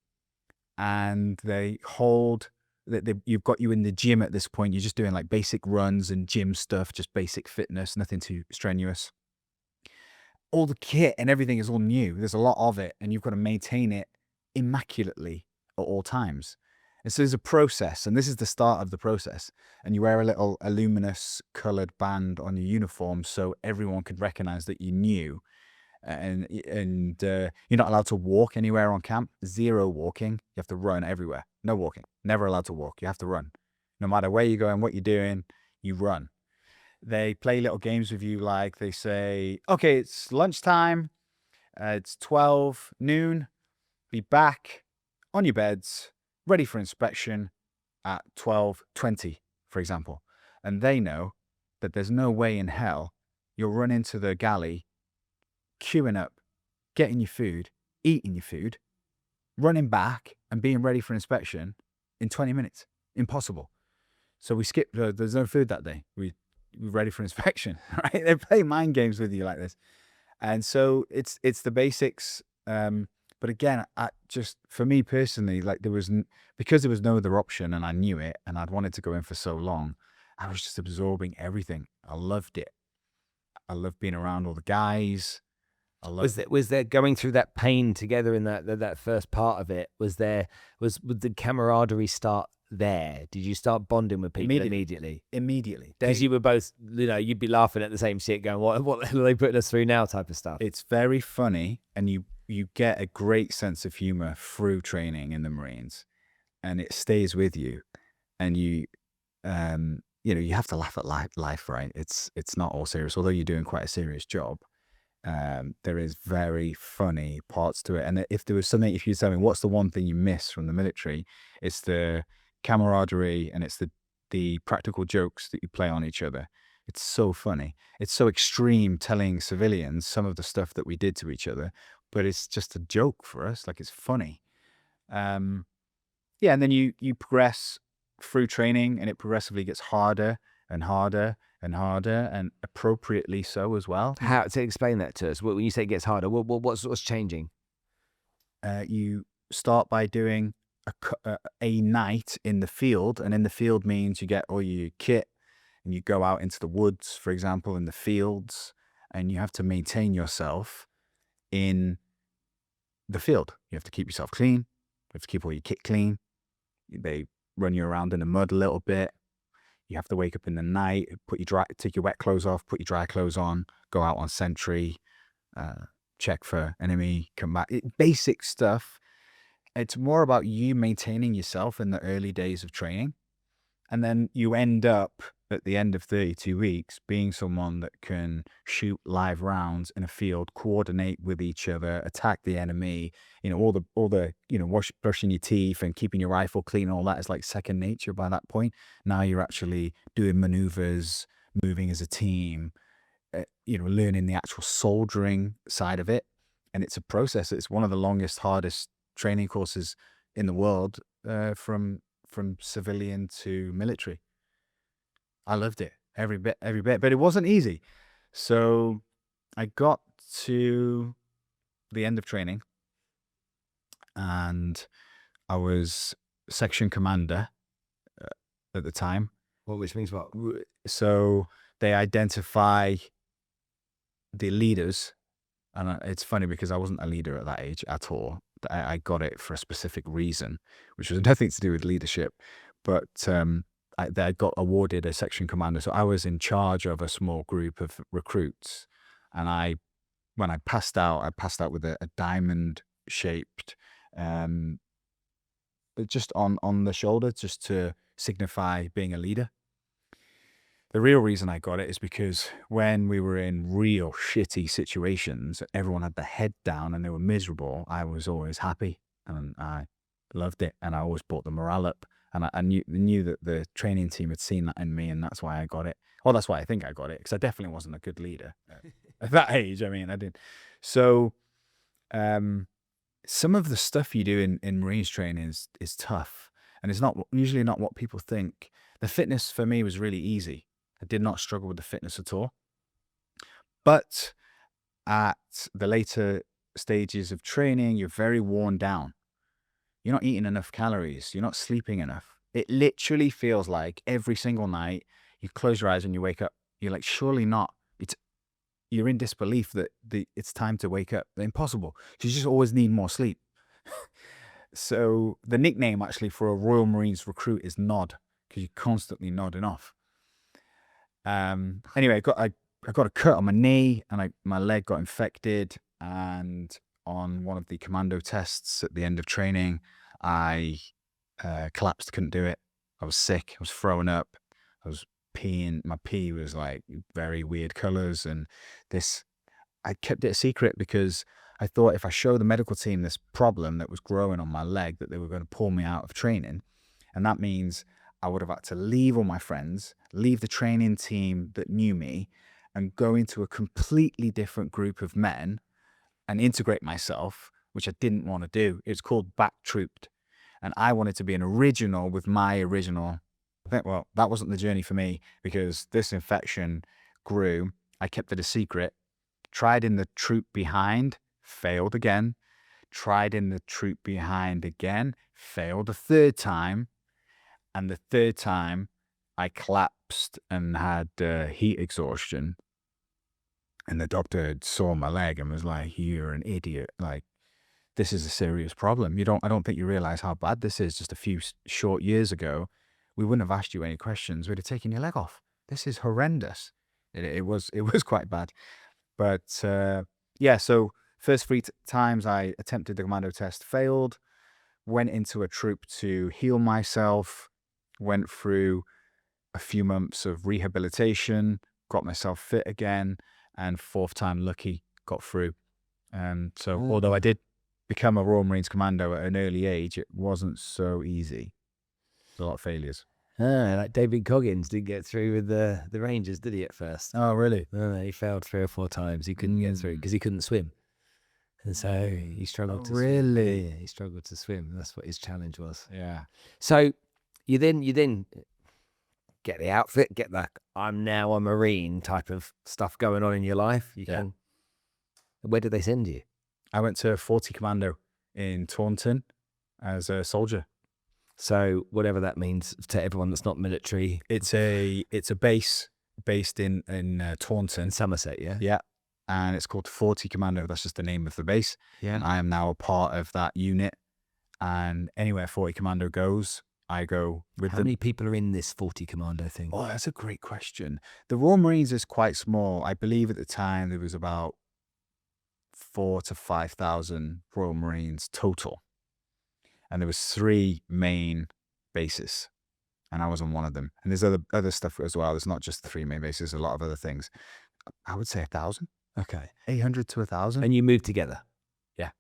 And you've got you in the gym at this point. You're just doing like basic runs and gym stuff, just basic fitness, nothing too strenuous. All the kit and everything is all new. There's a lot of it, and you've got to maintain it immaculately at all times. And so there's a process, and this is the start of the process. And you wear a little luminous colored band on your uniform so everyone could recognize that you're new. And you're not allowed to walk anywhere on camp. Zero walking. You have to run everywhere. No walking. Never allowed to walk. You have to run. No matter where you're going, what you're doing, you run. They play little games with you, like they say, okay, it's lunchtime. It's 12 noon. Be back on your beds, ready for inspection at 12:20, for example. And they know that there's no way in hell you'll run into the galley, queuing up, getting your food, eating your food, running back and being ready for inspection in 20 minutes. Impossible. So we skipped, there's no food that day. We're ready for inspection, right? They play mind games with you like this. And so it's the basics. But again, for me personally, like because there was no other option and I knew it and I'd wanted to go in for so long, I was just absorbing everything. I loved it. I loved being around all the guys. Was there going through that pain together in that first part of it? Would the camaraderie start there? Did you start bonding with people immediately? Immediately. Because you were both, you'd be laughing at the same shit, going, "What the hell are they putting us through now?" type of stuff. It's very funny, and you get a great sense of humor through training in the Marines, and it stays with you, and you have to laugh at life, right? It's not all serious, although you're doing quite a serious job. There is very funny parts to it. And if you tell me what's the one thing you miss from the military, it's the camaraderie and it's the practical jokes that you play on each other. It's so funny. It's so extreme telling civilians some of the stuff that we did to each other, but it's just a joke for us. Like, it's funny. And then you progress through training, and it progressively gets harder and harder and harder, and appropriately so as well. How to explain that to us? When you say it gets harder, what's changing? You start by doing a night in the field, and in the field means you get all your kit and you go out into the woods, for example, in the fields, and you have to maintain yourself in the field. You have to keep yourself clean. You have to keep all your kit clean. They run you around in the mud a little bit. You have to wake up in the night, take your wet clothes off, put your dry clothes on, go out on sentry, check for enemy, come back. Basic stuff. It's more about you maintaining yourself in the early days of training. And then you end up at the end of 32 weeks being someone that can shoot live rounds in a field, coordinate with each other, attack the enemy, all the brushing your teeth and keeping your rifle clean, all that is like second nature by that point. Now you're actually doing maneuvers, moving as a team, learning the actual soldiering side of it. And it's a process. It's one of the longest, hardest training courses in the world, from from civilian to military. I loved it every bit, but it wasn't easy. So I got to the end of training and I was section commander at the time. Well, which means what? So they identify the leaders. And it's funny because I wasn't a leader at that age at all. I got it for a specific reason, which was nothing to do with leadership. But I got awarded a section commander. So I was in charge of a small group of recruits. And when I passed out with a diamond shaped, just on the shoulder, just to signify being a leader. The real reason I got it is because when we were in real shitty situations, everyone had their head down and they were miserable. I was always happy and I loved it. And I always brought the morale up. And I knew that the training team had seen that in me, and that's why I got it. Well, that's why I think I got it, because I definitely wasn't a good leader at that age. I mean, I did. So some of the stuff you do in Marines training is tough. And it's usually not what people think. The fitness for me was really easy. I did not struggle with the fitness at all. But at the later stages of training, you're very worn down. You're not eating enough calories. You're not sleeping enough. It literally feels like every single night you close your eyes and you wake up. You're like, surely not. You're in disbelief that it's time to wake up. Impossible. You just always need more sleep. So the nickname actually for a Royal Marines recruit is Nod, because you're constantly nodding off. Anyway, I got a cut on my knee and my leg got infected, and on one of the commando tests at the end of training, I collapsed, couldn't do it. I was sick, I was throwing up, I was peeing, my pee was like very weird colors, and I kept it a secret because I thought if I show the medical team this problem that was growing on my leg, that they were going to pull me out of training. And that means I would have had to leave all my friends, leave the training team that knew me, and go into a completely different group of men and integrate myself, which I didn't want to do. It's called back trooped. And I wanted to be an original with my original. Well, that wasn't the journey for me, because this infection grew. I kept it a secret. Tried in the troop behind, failed again. Tried in the troop behind again, failed a third time. And the third time, I collapsed and had heat exhaustion. And the doctor saw my leg and was like, "You're an idiot. Like, this is a serious problem. I don't think you realize how bad this is. Just a few short years ago, we wouldn't have asked you any questions. We'd have taken your leg off. This is horrendous." It was quite bad. But yeah, so first three times I attempted the commando test, failed, went into a troop to heal myself, went through a few months of rehabilitation, got myself fit again, and fourth time lucky, got through. So although I did become a Royal Marines commando at an early age, it wasn't so easy. A lot of failures. Like David Coggins didn't get through with the Rangers, did he, at first? Oh, really? No, he failed 3 or 4 times. He couldn't get through because he couldn't swim. And so he struggled to swim. Really? Yeah, he struggled to swim. That's what his challenge was. Yeah. So you then get the outfit, get that I'm now a Marine type of stuff going on in your life. Where did they send you? I went to 40 Commando in Taunton as a soldier. So whatever that means to everyone that's not military. It's a base based in Taunton. In Somerset, yeah? Yeah. And it's called 40 Commando. That's just the name of the base. Yeah. And I am now a part of that unit. And anywhere 40 Commando goes, I go with them. How many people are in this 40 Commando thing? Oh, that's a great question. The Royal Marines is quite small. I believe at the time there was about 4,000 to 5,000 Royal Marines total. And there was 3 main bases. And I was on one of them. And there's other stuff as well. There's not just the 3 main bases, a lot of other things. I would say 1,000. Okay. 800 to 1,000. And you moved together? Yeah.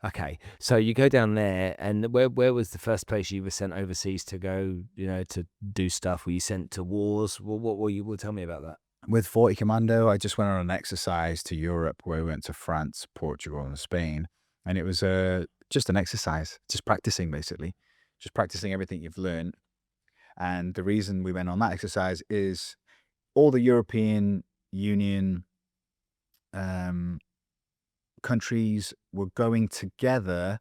Okay. So you go down there, and where was the first place you were sent overseas to go, to do stuff? Were you sent to wars? What were you? Well, tell me about that. With 40 Commando, I just went on an exercise to Europe where we went to France, Portugal, and Spain. And it was just an exercise, just practicing basically, just practicing everything you've learned. And the reason we went on that exercise is all the European Union um, countries were going together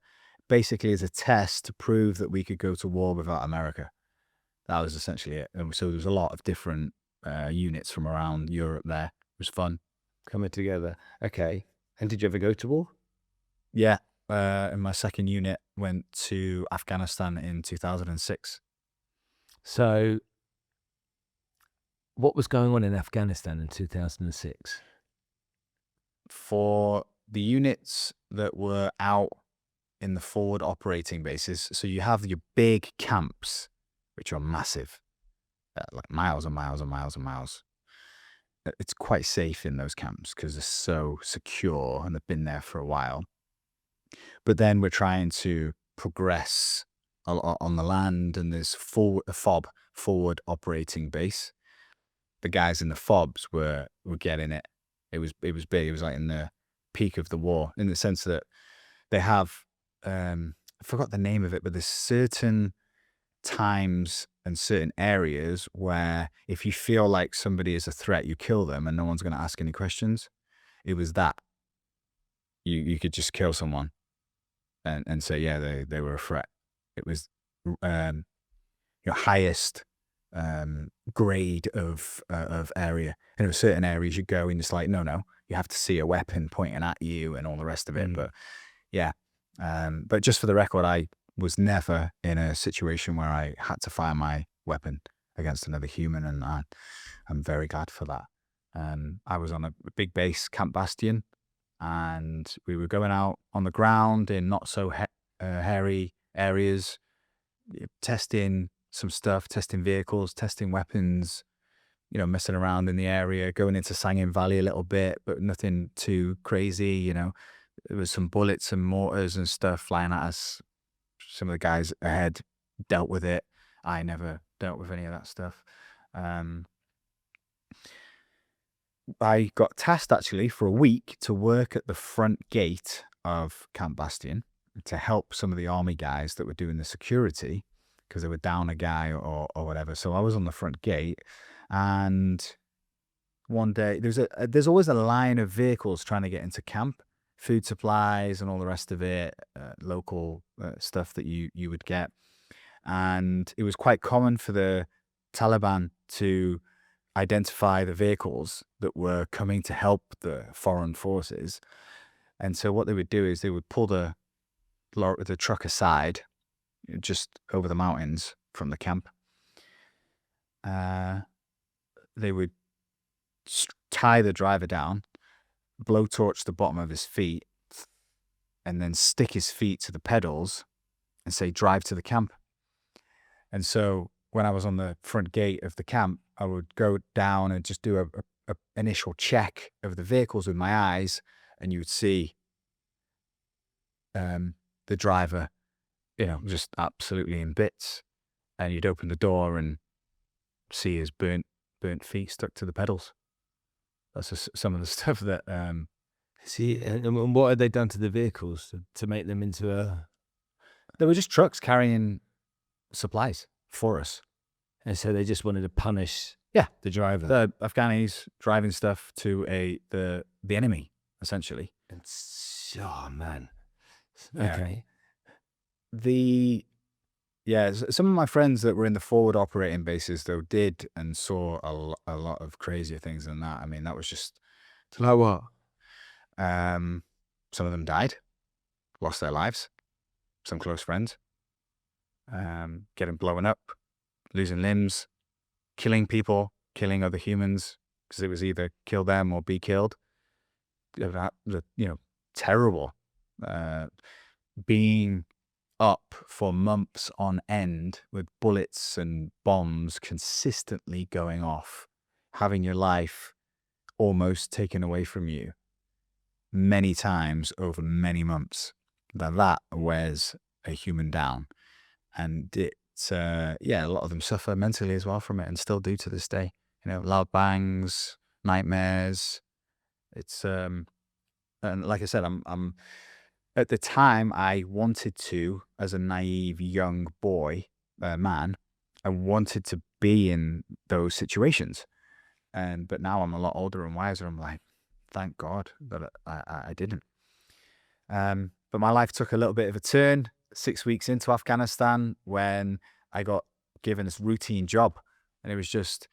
basically as a test to prove that we could go to war without America. That was essentially it. And so there was a lot of different units from around Europe there. It was fun. Coming together. Okay. And did you ever go to war? Yeah. And my second unit went to Afghanistan in 2006. So what was going on in Afghanistan in 2006? For the units that were out in the forward operating bases, so you have your big camps, which are massive, like miles and miles and miles and miles. It's quite safe in those camps because they're so secure and they've been there for a while. But then we're trying to progress on the land, and there's a FOB, forward operating base. The guys in the FOBs were getting it. It was big. It was like in the peak of the war, in the sense that they have I forgot the name of it, but there's certain times and certain areas where if you feel like somebody is a threat, you kill them and no one's going to ask any questions. It was that. You could just kill someone and say, yeah, they were a threat. It was your highest grade of area. And there were certain areas you go and it's like, no, you have to see a weapon pointing at you and all the rest of it. But yeah. But just for the record, I was never in a situation where I had to fire my weapon against another human, and I'm very glad for that. I was on a big base, Camp Bastion, and we were going out on the ground in not so hairy areas, testing some stuff, testing vehicles, testing weapons, messing around in the area, going into Sangin Valley a little bit, but nothing too crazy. There was some bullets and mortars and stuff flying at us. Some of the guys ahead dealt with it. I never dealt with any of that stuff. I got tasked actually for a week to work at the front gate of Camp Bastion to help some of the army guys that were doing the security, because they were down a guy or whatever. So I was on the front gate, and one day there's always a line of vehicles trying to get into camp, food supplies and all the rest of it, local stuff that you would get. And it was quite common for the Taliban to identify the vehicles that were coming to help the foreign forces. And so what they would do is they would pull the truck aside just over the mountains from the camp. They would tie the driver down, blowtorch the bottom of his feet, and then stick his feet to the pedals and say, drive to the camp. And so when I was on the front gate of the camp, I would go down and just do a initial check of the vehicles with my eyes, and you would see the driver, just absolutely in bits. And you'd open the door and see his burnt feet stuck to the pedals. That's just some of the stuff that. See, and what had they done to the vehicles to make them into a? They were just trucks carrying supplies for us. And so they just wanted to punish the driver. The Afghanis driving stuff to the enemy, essentially. Oh, man. Okay. Some of my friends that were in the forward operating bases, though, did and saw a lot of crazier things than that. I mean, that was just. Like what? Some of them died, lost their lives. Some close friends. Getting blown up, losing limbs, killing people, killing other humans, because it was either kill them or be killed. Terrible. Being up for months on end with bullets and bombs consistently going off, having your life almost taken away from you many times over many months. That wears a human down. And it's, a lot of them suffer mentally as well from it, and still do to this day. Loud bangs, nightmares. It's, and like I said, I'm At the time, I wanted to, as a naive young man, I wanted to be in those situations. But now I'm a lot older and wiser. I'm like, thank God that I didn't. But my life took a little bit of a turn 6 weeks into Afghanistan when I got given this routine job. And it was just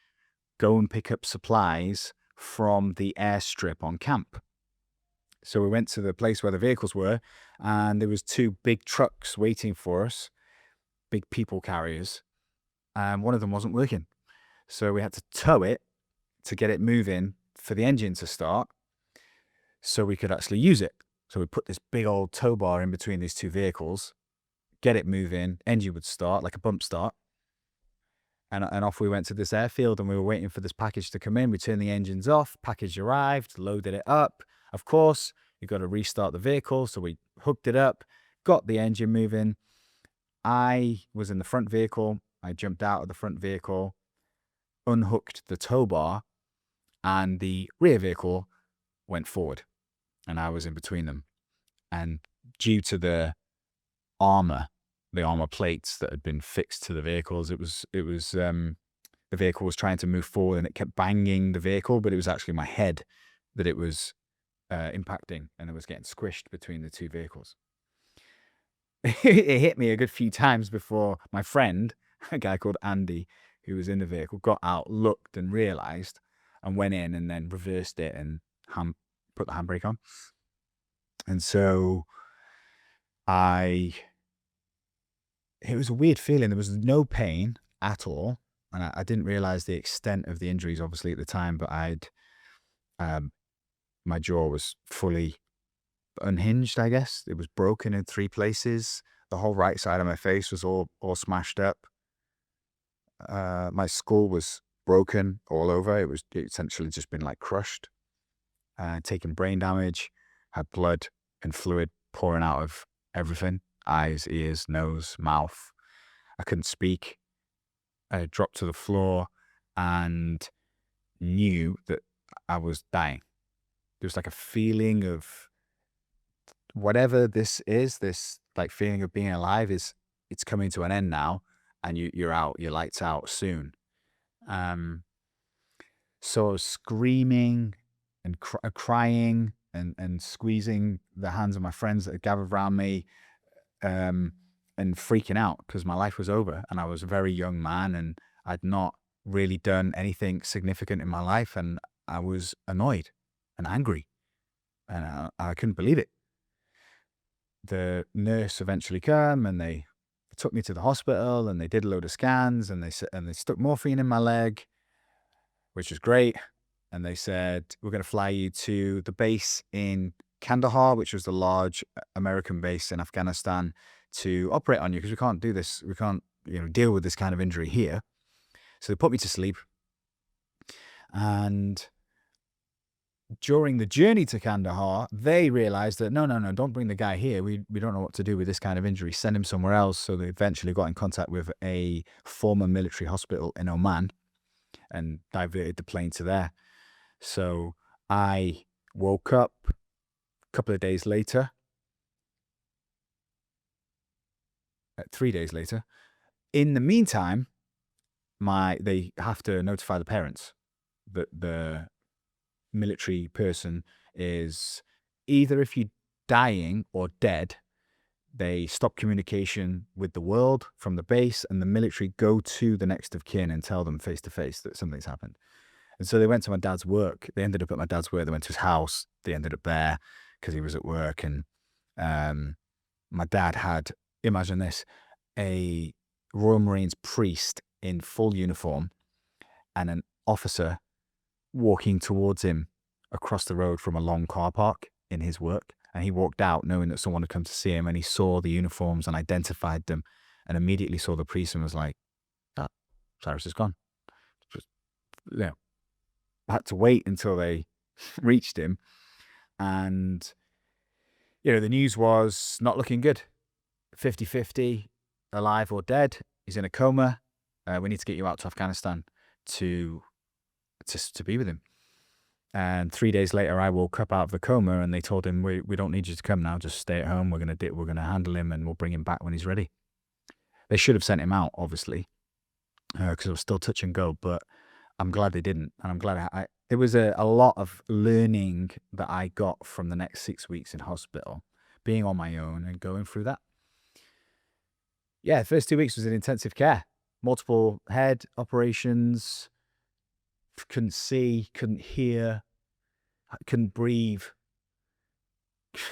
go and pick up supplies from the airstrip on camp. So we went to the place where the vehicles were, and there was 2 big trucks waiting for us, big people carriers, and one of them wasn't working. So we had to tow it to get it moving for the engine to start so we could actually use it. So we put this big old tow bar in between these 2 vehicles, get it moving, engine would start like a bump start. And off we went to this airfield, and we were waiting for this package to come in. We turned the engines off, package arrived, loaded it up. Of course, you've got to restart the vehicle. So we hooked it up, got the engine moving. I was in the front vehicle. I jumped out of the front vehicle, unhooked the tow bar, and the rear vehicle went forward, and I was in between them. And due to the armor plates that had been fixed to the vehicles, the vehicle was trying to move forward, and it kept banging the vehicle, but it was actually my head that it was impacting, and it was getting squished between the 2 vehicles. It hit me a good few times before my friend, a guy called Andy, who was in the vehicle, got out, looked, and realized, and went in and then reversed it and put the handbrake on. And so it was a weird feeling. There was no pain at all. And I didn't realize the extent of the injuries, obviously, at the time, but my jaw was fully unhinged, I guess. It was broken in 3 places. The whole right side of my face was all smashed up. My skull was broken all over. It essentially just been like crushed, taken brain damage, had blood and fluid pouring out of everything. Eyes, ears, nose, mouth. I couldn't speak. I dropped to the floor and knew that I was dying. There was like a feeling of whatever this is, this like feeling of being alive it's coming to an end now, and you're out, your lights out soon. So I was screaming and crying and squeezing the hands of my friends that had gathered around me, and freaking out because my life was over, and I was a very young man, and I'd not really done anything significant in my life, and I was annoyed and angry, and I couldn't believe it. The nurse eventually came, and they took me to the hospital, and they did a load of scans, and they stuck morphine in my leg, which was great. And they said, we're going to fly you to the base in Kandahar, which was the large American base in Afghanistan, to operate on you, because we can't do this. We can't, deal with this kind of injury here. So they put me to sleep. And during the journey to Kandahar, they realized that no, don't bring the guy here. We don't know what to do with this kind of injury. Send him somewhere else. So they eventually got in contact with a former military hospital in Oman and diverted the plane to there. So I woke up a couple of days later, 3 days later. In the meantime, they have to notify the parents that the military person is either, if you're dying or dead, they stop communication with the world from the base, and the military go to the next of kin and tell them face to face that something's happened. And so they went to my dad's work. They ended up at my dad's work. They went to his house. They ended up there because he was at work. And my dad had, imagine this, a Royal Marines priest in full uniform and an officer walking towards him across the road from a long car park in his work. And he walked out knowing that someone had come to see him, and he saw the uniforms and identified them, and immediately saw the priest and was like, "Ah, Cyrus is gone." Just, I had to wait until they reached him, and the news was not looking good. 50-50, alive or dead. He's in a coma. We need to get you out to Afghanistan to be with him. And 3 days later, I woke up out of the coma, and they told him, we don't need you to come now. Just stay at home. We're gonna handle him, and we'll bring him back when he's ready. They should have sent him out, obviously, because it was still touch and go. But I'm glad they didn't, and I'm glad there was a lot of learning that I got from the next 6 weeks in hospital, being on my own and going through that. Yeah, the first 2 weeks was in intensive care, multiple head operations. Couldn't see, couldn't hear, couldn't breathe.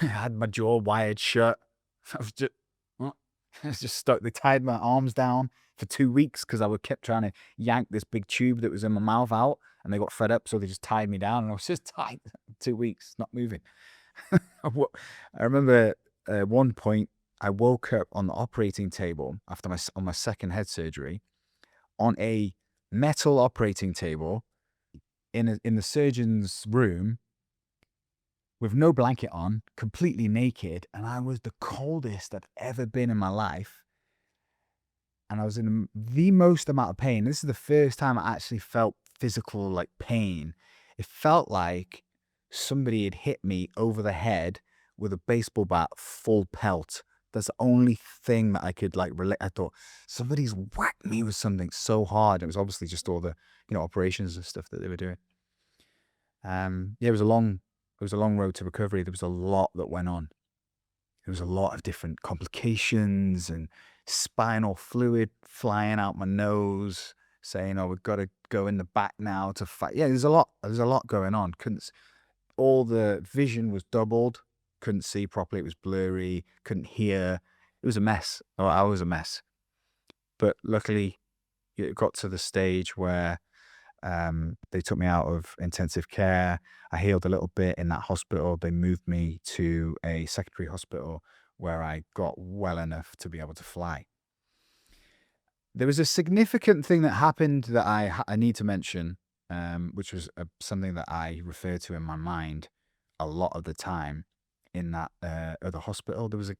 I had my jaw wired shut. I was just stuck. They tied my arms down for 2 weeks because I kept trying to yank this big tube that was in my mouth out, and they got fed up, so they just tied me down, and I was just tied 2 weeks, not moving. I remember at one point I woke up on the operating table after on my second head surgery on a metal operating table in the surgeon's room with no blanket on, completely naked, and I was the coldest I've ever been in my life. And I was in the most amount of pain. This is the first time I actually felt physical, like, pain. It felt like somebody had hit me over the head with a baseball bat full pelt. That's the only thing that I could, like, relate. I thought somebody's whacked me with something so hard. It was obviously just all the, operations and stuff that they were doing. It was a long road to recovery. There was a lot that went on. There was a lot of different complications and spinal fluid flying out my nose, saying, "Oh, we've got to go in the back now to fight." Yeah, there's a lot going on. All the vision was doubled. Couldn't see properly. It was blurry. Couldn't hear. It was a mess. Oh, I was a mess. But luckily, it got to the stage where they took me out of intensive care. I healed a little bit in that hospital. They moved me to a secondary hospital where I got well enough to be able to fly. There was a significant thing that happened that I need to mention, which was something that I refer to in my mind a lot of the time in that other hospital. There was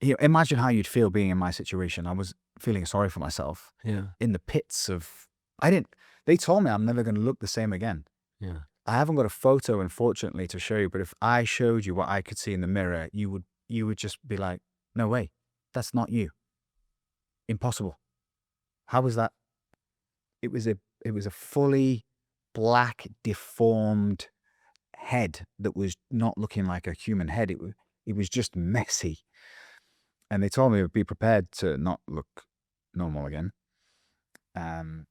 imagine how you'd feel being in my situation. I was feeling sorry for myself. Yeah. In the pits of, they told me I'm never going to look the same again. Yeah. I haven't got a photo, unfortunately, to show you, but if I showed you what I could see in the mirror, you would just be like, no way, that's not you. Impossible. How was that? It was a fully black, deformed head that was not looking like a human head. It was just messy. And they told me to be prepared to not look normal again.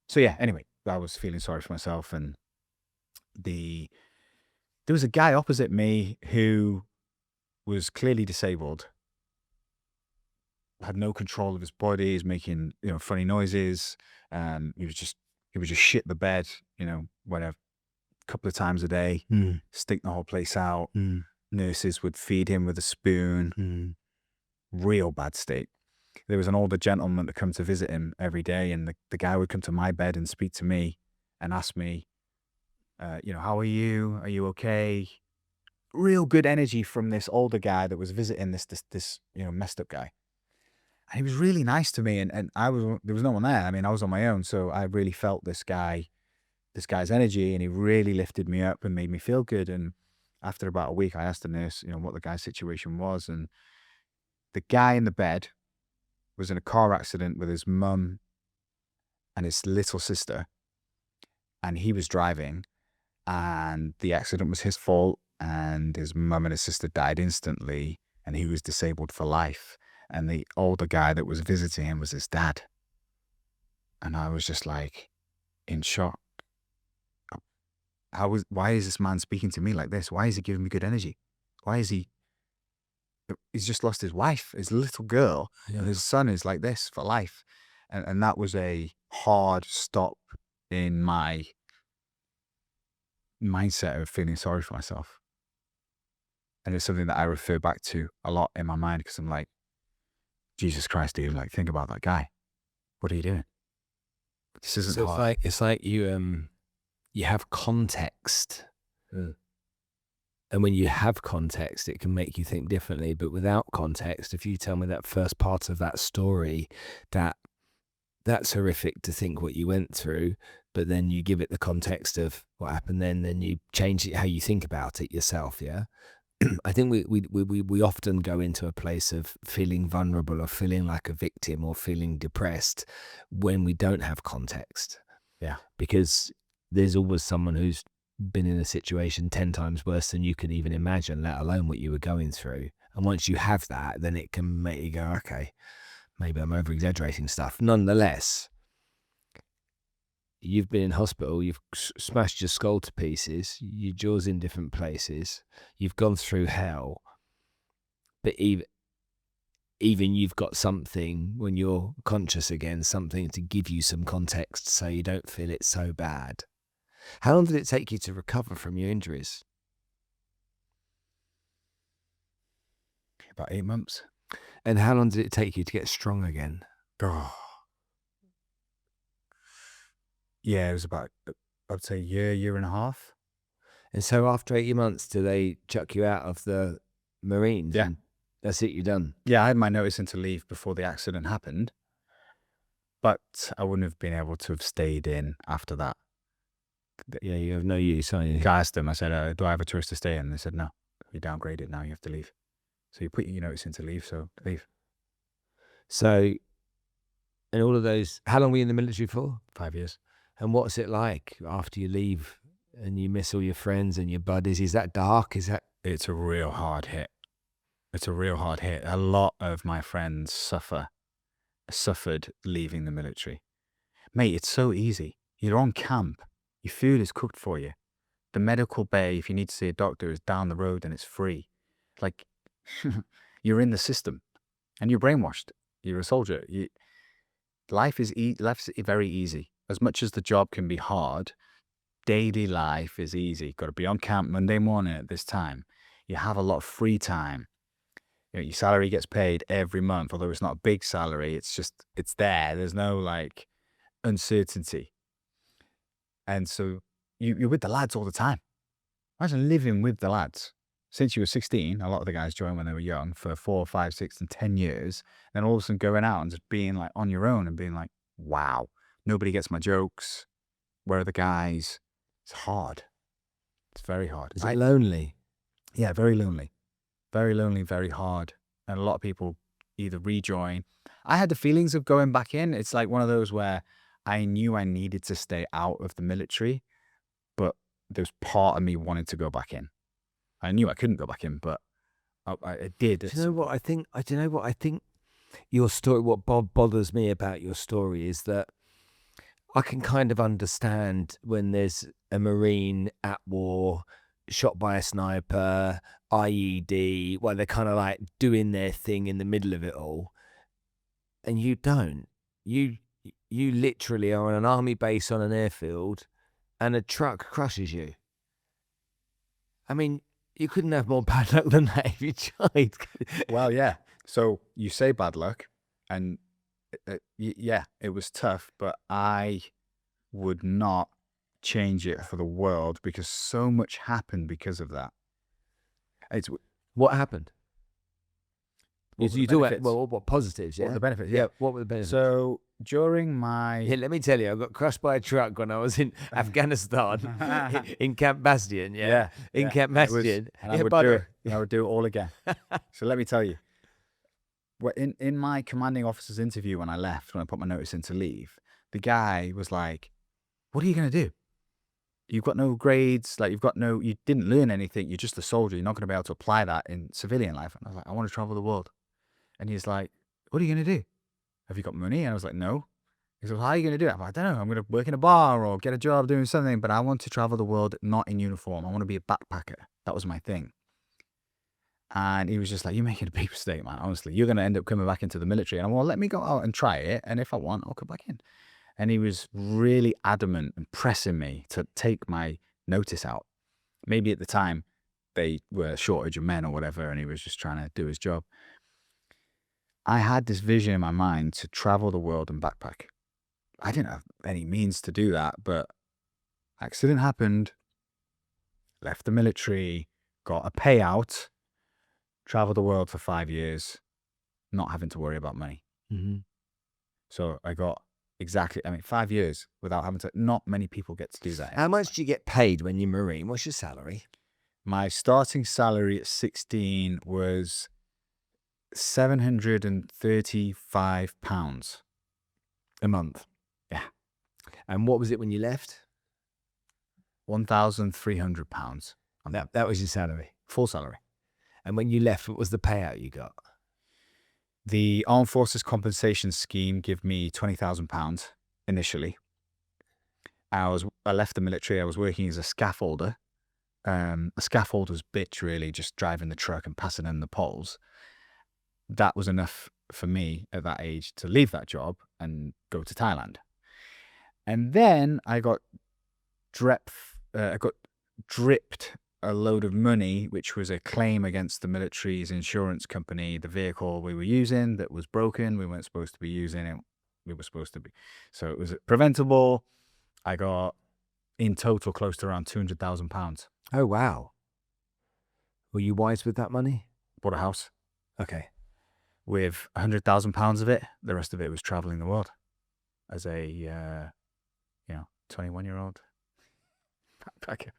So yeah, anyway, I was feeling sorry for myself, and there was a guy opposite me who was clearly disabled, had no control of his body, he's making, funny noises. He was just shit the bed, whatever, a couple of times a day, stink the whole place out. Nurses would feed him with a spoon. Real bad state. There was an older gentleman that come to visit him every day, and the guy would come to my bed and speak to me and ask me, how are you? Are you okay? Real good energy from this older guy that was visiting this messed up guy. And he was really nice to me, and there was no one there. I mean, I was on my own, so I really felt this guy's energy, and he really lifted me up and made me feel good. And after about a week, I asked the nurse, what the guy's situation was, and the guy in the bed was in a car accident with his mum and his little sister, and he was driving, and the accident was his fault, and his mum and his sister died instantly, and he was disabled for life. And the older guy that was visiting him was his dad. And I was just like in shock. Why is this man speaking to me like this? Why is he giving me good energy? Why is he's just lost his wife, his little girl, and his son is like this for life. And that was a hard stop in my mindset of feeling sorry for myself. And it's something that I refer back to a lot in my mind, because I'm like, Jesus Christ, dude, like, think about that guy. What are you doing? This isn't hard. It's like you have context. And when you have context, it can make you think differently. But without context, if you tell me that first part of that story, that's horrific to think what you went through. but then you give it the context of what happened then you change it, how you think about it yourself. Yeah. I think we often go into a place of feeling vulnerable or feeling like a victim or feeling depressed when we don't have context. Yeah. Because there's always someone who's been in a situation 10 times worse than you could even imagine, let alone what you were going through. And once you have that, then it can make you go, okay, maybe I'm over exaggerating stuff. Nonetheless, you've been in hospital, you've smashed your skull to pieces, your jaw's in different places, you've gone through hell, but even you've got something, when you're conscious again, something to give you some context so you don't feel it so bad. How long did it take you to recover from your injuries? About 8 months. And how long did it take you to get strong again? Oh. Yeah, it was about, I'd say, year and a half. And so after 8 months, do they chuck you out of the Marines? Yeah. And that's it, you're done? Yeah, I had my notice in to leave before the accident happened, but I wouldn't have been able to have stayed in after that. Yeah, you have no use, are you? I asked them, I said, do I have a choice to stay in? They said, no, you're downgraded now, you have to leave. So you put your notice in to leave, so leave. So, and all of those, how long were you in the military for? 5 years. And what's it like after you leave and you miss all your friends and your buddies? Is that dark? It's a real hard hit. It's a real hard hit. A lot of my friends suffered leaving the military. Mate, it's so easy. You're on camp. Your food is cooked for you. The medical bay, if you need to see a doctor, is down the road and it's free. Like, you're in the system and you're brainwashed. You're a soldier. Life is very easy. As much as the job can be hard, daily life is easy. Got to be on camp Monday morning at this time. You have a lot of free time. You know, your salary gets paid every month, although it's not a big salary. It's there. There's no like uncertainty. And so you're with the lads all the time. Imagine living with the lads. Since you were 16, a lot of the guys joined when they were young for 4, 5, 6, and 10 years. Then all of a sudden going out and just being like on your own and being like, wow, nobody gets my jokes. Where are the guys? It's hard. It's very hard. Is it lonely? Yeah, very lonely. Very lonely, very hard. And a lot of people either rejoin. I had the feelings of going back in. It's like one of those where I knew I needed to stay out of the military, but there was part of me wanting to go back in. I knew I couldn't go back in, but I did. Do you know what I think? I think your story, what bothers me about your story is that I can kind of understand when there's a Marine at war, shot by a sniper, IED, while they're kind of like doing their thing in the middle of it all. And you don't. You literally are on an army base on an airfield and a truck crushes you. I mean, you couldn't have more bad luck than that if you tried. Well, yeah. So you say bad luck, and yeah, it was tough, but I would not change it for the world because so much happened because of that. What happened? You talk about what positives, yeah? What were the benefits? Yeah. What were the benefits? So during my... Yeah, let me tell you, I got crushed by a truck when I was in Afghanistan, in Camp Bastion, yeah? In Camp Bastion. And I would do it all again. So let me tell you, in my commanding officer's interview when I put my notice in to leave, the guy was like, what are you going to do? You've got no grades, like you didn't learn anything, you're just a soldier, you're not going to be able to apply that in civilian life. And I was like, I want to travel the world. And he's like, what are you going to do? Have you got money? And I was like, no. He said, how are you going to do it? I'm like, I don't know. I'm going to work in a bar or get a job doing something, but I want to travel the world not in uniform. I want to be a backpacker. That was my thing. And he was just like, you're making a big mistake, man. Honestly, you're going to end up coming back into the military. And I'm, well, let me go out and try it. And if I want, I'll come back in. And he was really adamant and pressing me to take my notice out. Maybe at the time they were a shortage of men or whatever, and he was just trying to do his job. I had this vision in my mind to travel the world and backpack. I didn't have any means to do that, but accident happened, left the military, got a payout, traveled the world for 5 years, not having to worry about money. Mm-hmm. So I got exactly. I mean, 5 years without having to. Not many people get to do that. How much do you get paid when you're Marine? What's your salary? My starting salary at 16 was £735 A month. Yeah. And what was it when you left? £1,300. That was your salary. Full salary. And when you left, what was the payout you got? The Armed Forces Compensation Scheme gave me £20,000 initially. I left the military. I was working as a scaffolder. A scaffolder's bitch, really, just driving the truck and passing in the poles. That was enough for me at that age to leave that job and go to Thailand. And then I got dripped a load of money, which was a claim against the military's insurance company. The vehicle we were using that was broken, we weren't supposed to be using it. We were supposed to be. So it was preventable. I got, in total, close to around £200,000. Oh, wow. Were you wise with that money? Bought a house Okay. with £100,000 of it. The rest of it was traveling the world as a 21-year-old backpacker.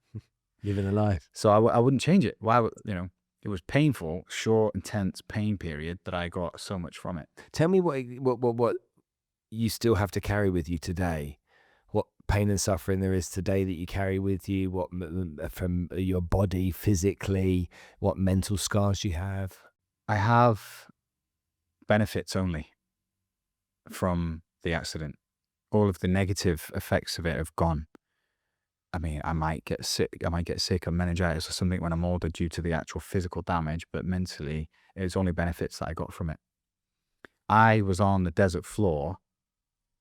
Living a life. So I wouldn't change it. Why would, it was painful, short, intense pain period that I got so much from it. Tell me what you still have to carry with you today. What pain and suffering there is today that you carry with you, what from your body physically, what mental scars you have. I have benefits only from the accident. All of the negative effects of it have gone. I mean, I might get sick of meningitis or something when I'm older due to the actual physical damage, but mentally, it's only benefits that I got from it. I was on the desert floor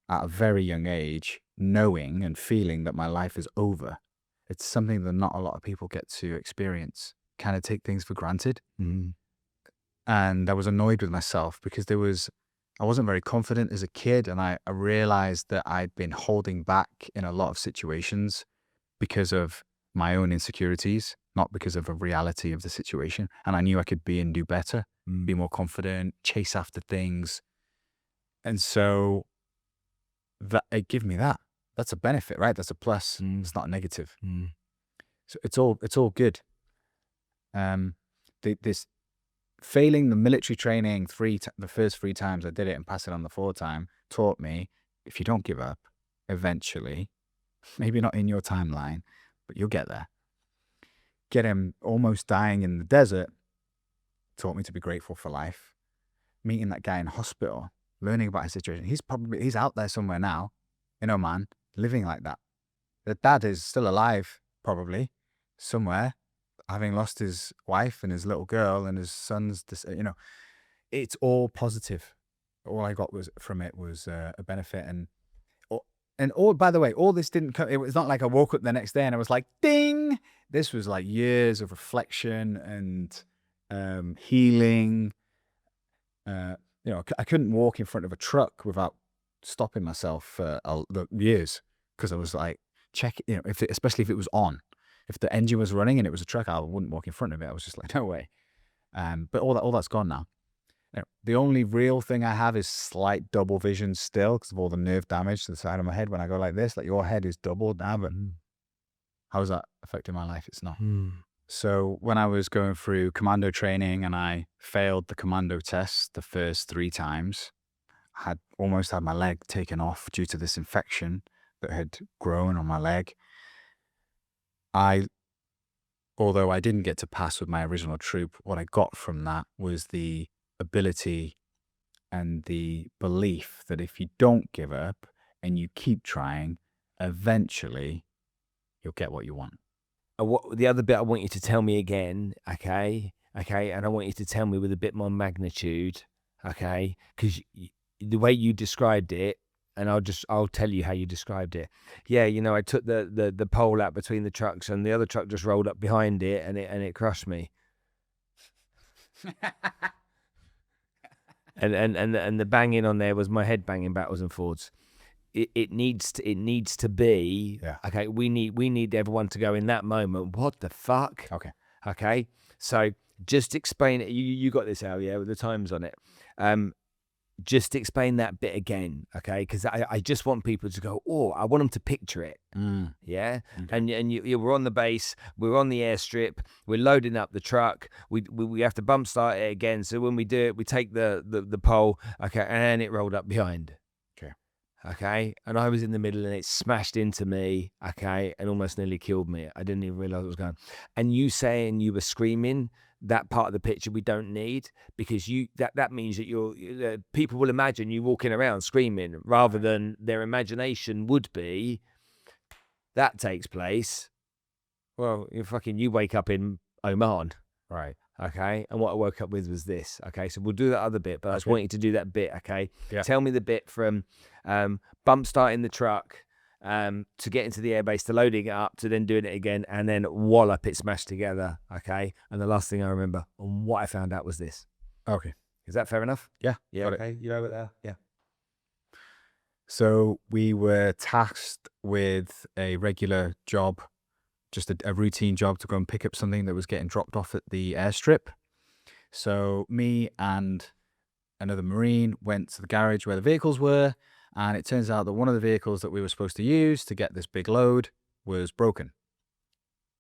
at a very young age, knowing and feeling that my life is over. It's something that not a lot of people get to experience, kind of take things for granted. Mm. And I was annoyed with myself because I wasn't very confident as a kid, and I realized that I'd been holding back in a lot of situations because of my own insecurities, not because of a reality of the situation. And I knew I could be and do better, be more confident, chase after things. And so that it gave me that. That's a benefit, right? That's a plus. It's not a negative. So it's all good. This failing the military training the first 3 times I did it and passing on the 4th time taught me, if you don't give up, eventually, maybe not in your timeline, but you'll get there. Get him almost dying in the desert taught me to be grateful for life. Meeting that guy in hospital, learning about his situation. He's out there somewhere now in Oman, living like that. The dad is still alive, probably, somewhere, having lost his wife and his little girl and his son's, it's all positive. All I got from it was a benefit. And all, by the way, all this didn't come, it was not like I woke up the next day and I was like, ding! This was like years of reflection and healing. I couldn't walk in front of a truck without stopping myself for years, because I was like, especially if it was on. If the engine was running and it was a truck, I wouldn't walk in front of it. I was just like, no way. But all that's gone now. The only real thing I have is slight double vision still because of all the nerve damage to the side of my head. When I go like this, like your head is doubled now, but how is that affecting my life? It's not. So when I was going through commando training and I failed the commando test the first 3 times, I had almost had my leg taken off due to this infection that had grown on my leg. Although I didn't get to pass with my original troop, what I got from that was the ability and the belief that if you don't give up and you keep trying, eventually you'll get what you want. The other bit I want you to tell me again, okay, and I want you to tell me with a bit more magnitude, okay, because the way you described it, and I'll tell you how you described it. Yeah, I took the pole out between the trucks, and the other truck just rolled up behind it, and it crushed me. and the banging on there was my head banging backwards and forwards. It needs to be, yeah. Okay. We need everyone to go in that moment. What the fuck? Okay. So just explain it. You got this, Al, yeah, with the times on it. just explain that bit again, okay? Because I just want people to go, oh, I want them to picture it. Yeah. Okay. And we're on the base, we're on the airstrip, we're loading up the truck, we have to bump start it again. So when we do it, we take the pole, okay, and it rolled up behind. Okay. And I was in the middle and it smashed into me, okay, and almost nearly killed me. I didn't even realize what was going on. And you saying you were screaming, that part of the picture we don't need, because that means that people will imagine you walking around screaming rather than their imagination would be that takes place. Well, you wake up in Oman. Right. Okay. And what I woke up with was this. Okay. So we'll do that other bit, but I just want you to do that bit. Okay. Yeah. Tell me the bit from bump starting the truck to get into the airbase, to loading it up, to then doing it again, and then wallop it smashed together. Okay. And the last thing I remember and what I found out was this. Okay. Is that fair enough? Yeah. Yeah. Got Okay. it. You know it there? Yeah. So we were tasked with a regular job, just a routine job to go and pick up something that was getting dropped off at the airstrip. So me and another Marine went to the garage where the vehicles were, and it turns out that one of the vehicles that we were supposed to use to get this big load was broken.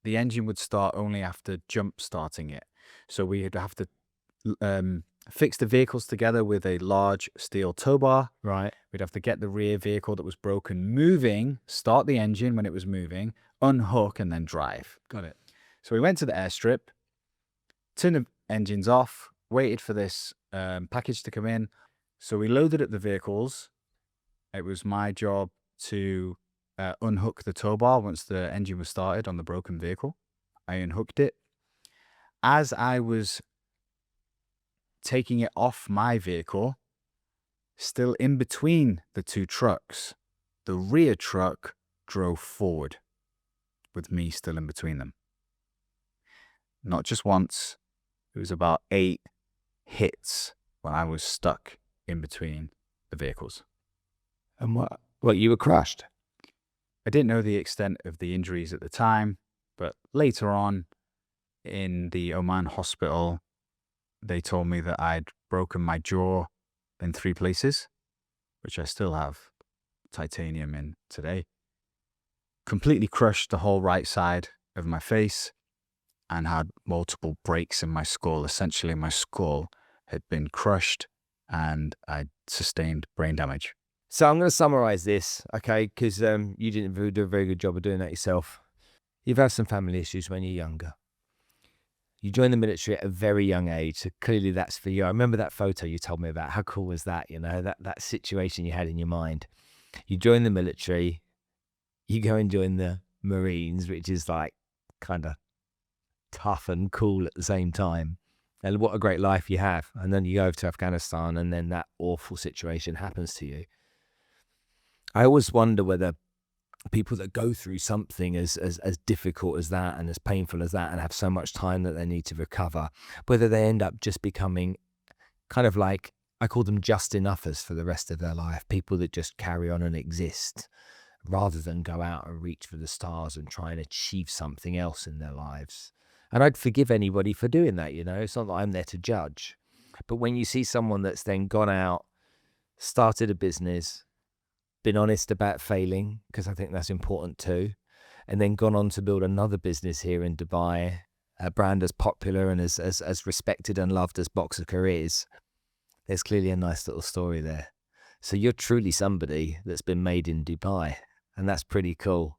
The engine would start only after jump starting it. So we'd have to fix the vehicles together with a large steel tow bar. Right. We'd have to get the rear vehicle that was broken moving, start the engine when it was moving, unhook, and then drive. Got it. So we went to the airstrip, turned the engines off, waited for this package to come in. So we loaded up the vehicles. It was my job to unhook the tow bar once the engine was started on the broken vehicle. I unhooked it. As I was taking it off my vehicle, still in between the two trucks, the rear truck drove forward with me still in between them. Not just once, it was about 8 hits when I was stuck in between the vehicles. And what, you were crushed? I didn't know the extent of the injuries at the time, but later on in the Oman hospital, they told me that I'd broken my jaw in 3 places, which I still have titanium in today. Completely crushed the whole right side of my face and had multiple breaks in my skull. Essentially, my skull had been crushed and I'd sustained brain damage. So I'm going to summarize this, okay, because you didn't do a very good job of doing that yourself. You've had some family issues when you're younger. You joined the military at a very young age, so clearly that's for you. I remember that photo you told me about. How cool was that, that situation you had in your mind? You join the military, you go and join the Marines, which is like kind of tough and cool at the same time. And what a great life you have. And then you go over to Afghanistan and then that awful situation happens to you. I always wonder whether people that go through something as difficult as that and as painful as that and have so much time that they need to recover, whether they end up just becoming kind of like, I call them just enoughness for the rest of their life, people that just carry on and exist rather than go out and reach for the stars and try and achieve something else in their lives. And I'd forgive anybody for doing that, It's not that I'm there to judge. But when you see someone that's then gone out, started a business, been honest about failing, because I think that's important too, and then gone on to build another business here in Dubai, a brand as popular and as respected and loved as Boxica is, there's clearly a nice little story there. So you're truly somebody that's been made in Dubai, and that's pretty cool.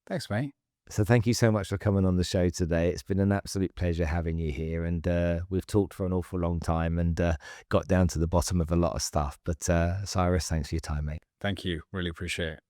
Thanks, mate. So thank you so much for coming on the show today. It's been an absolute pleasure having you here, and we've talked for an awful long time and got down to the bottom of a lot of stuff. But Cyrus, thanks for your time, mate. Thank you. Really appreciate it.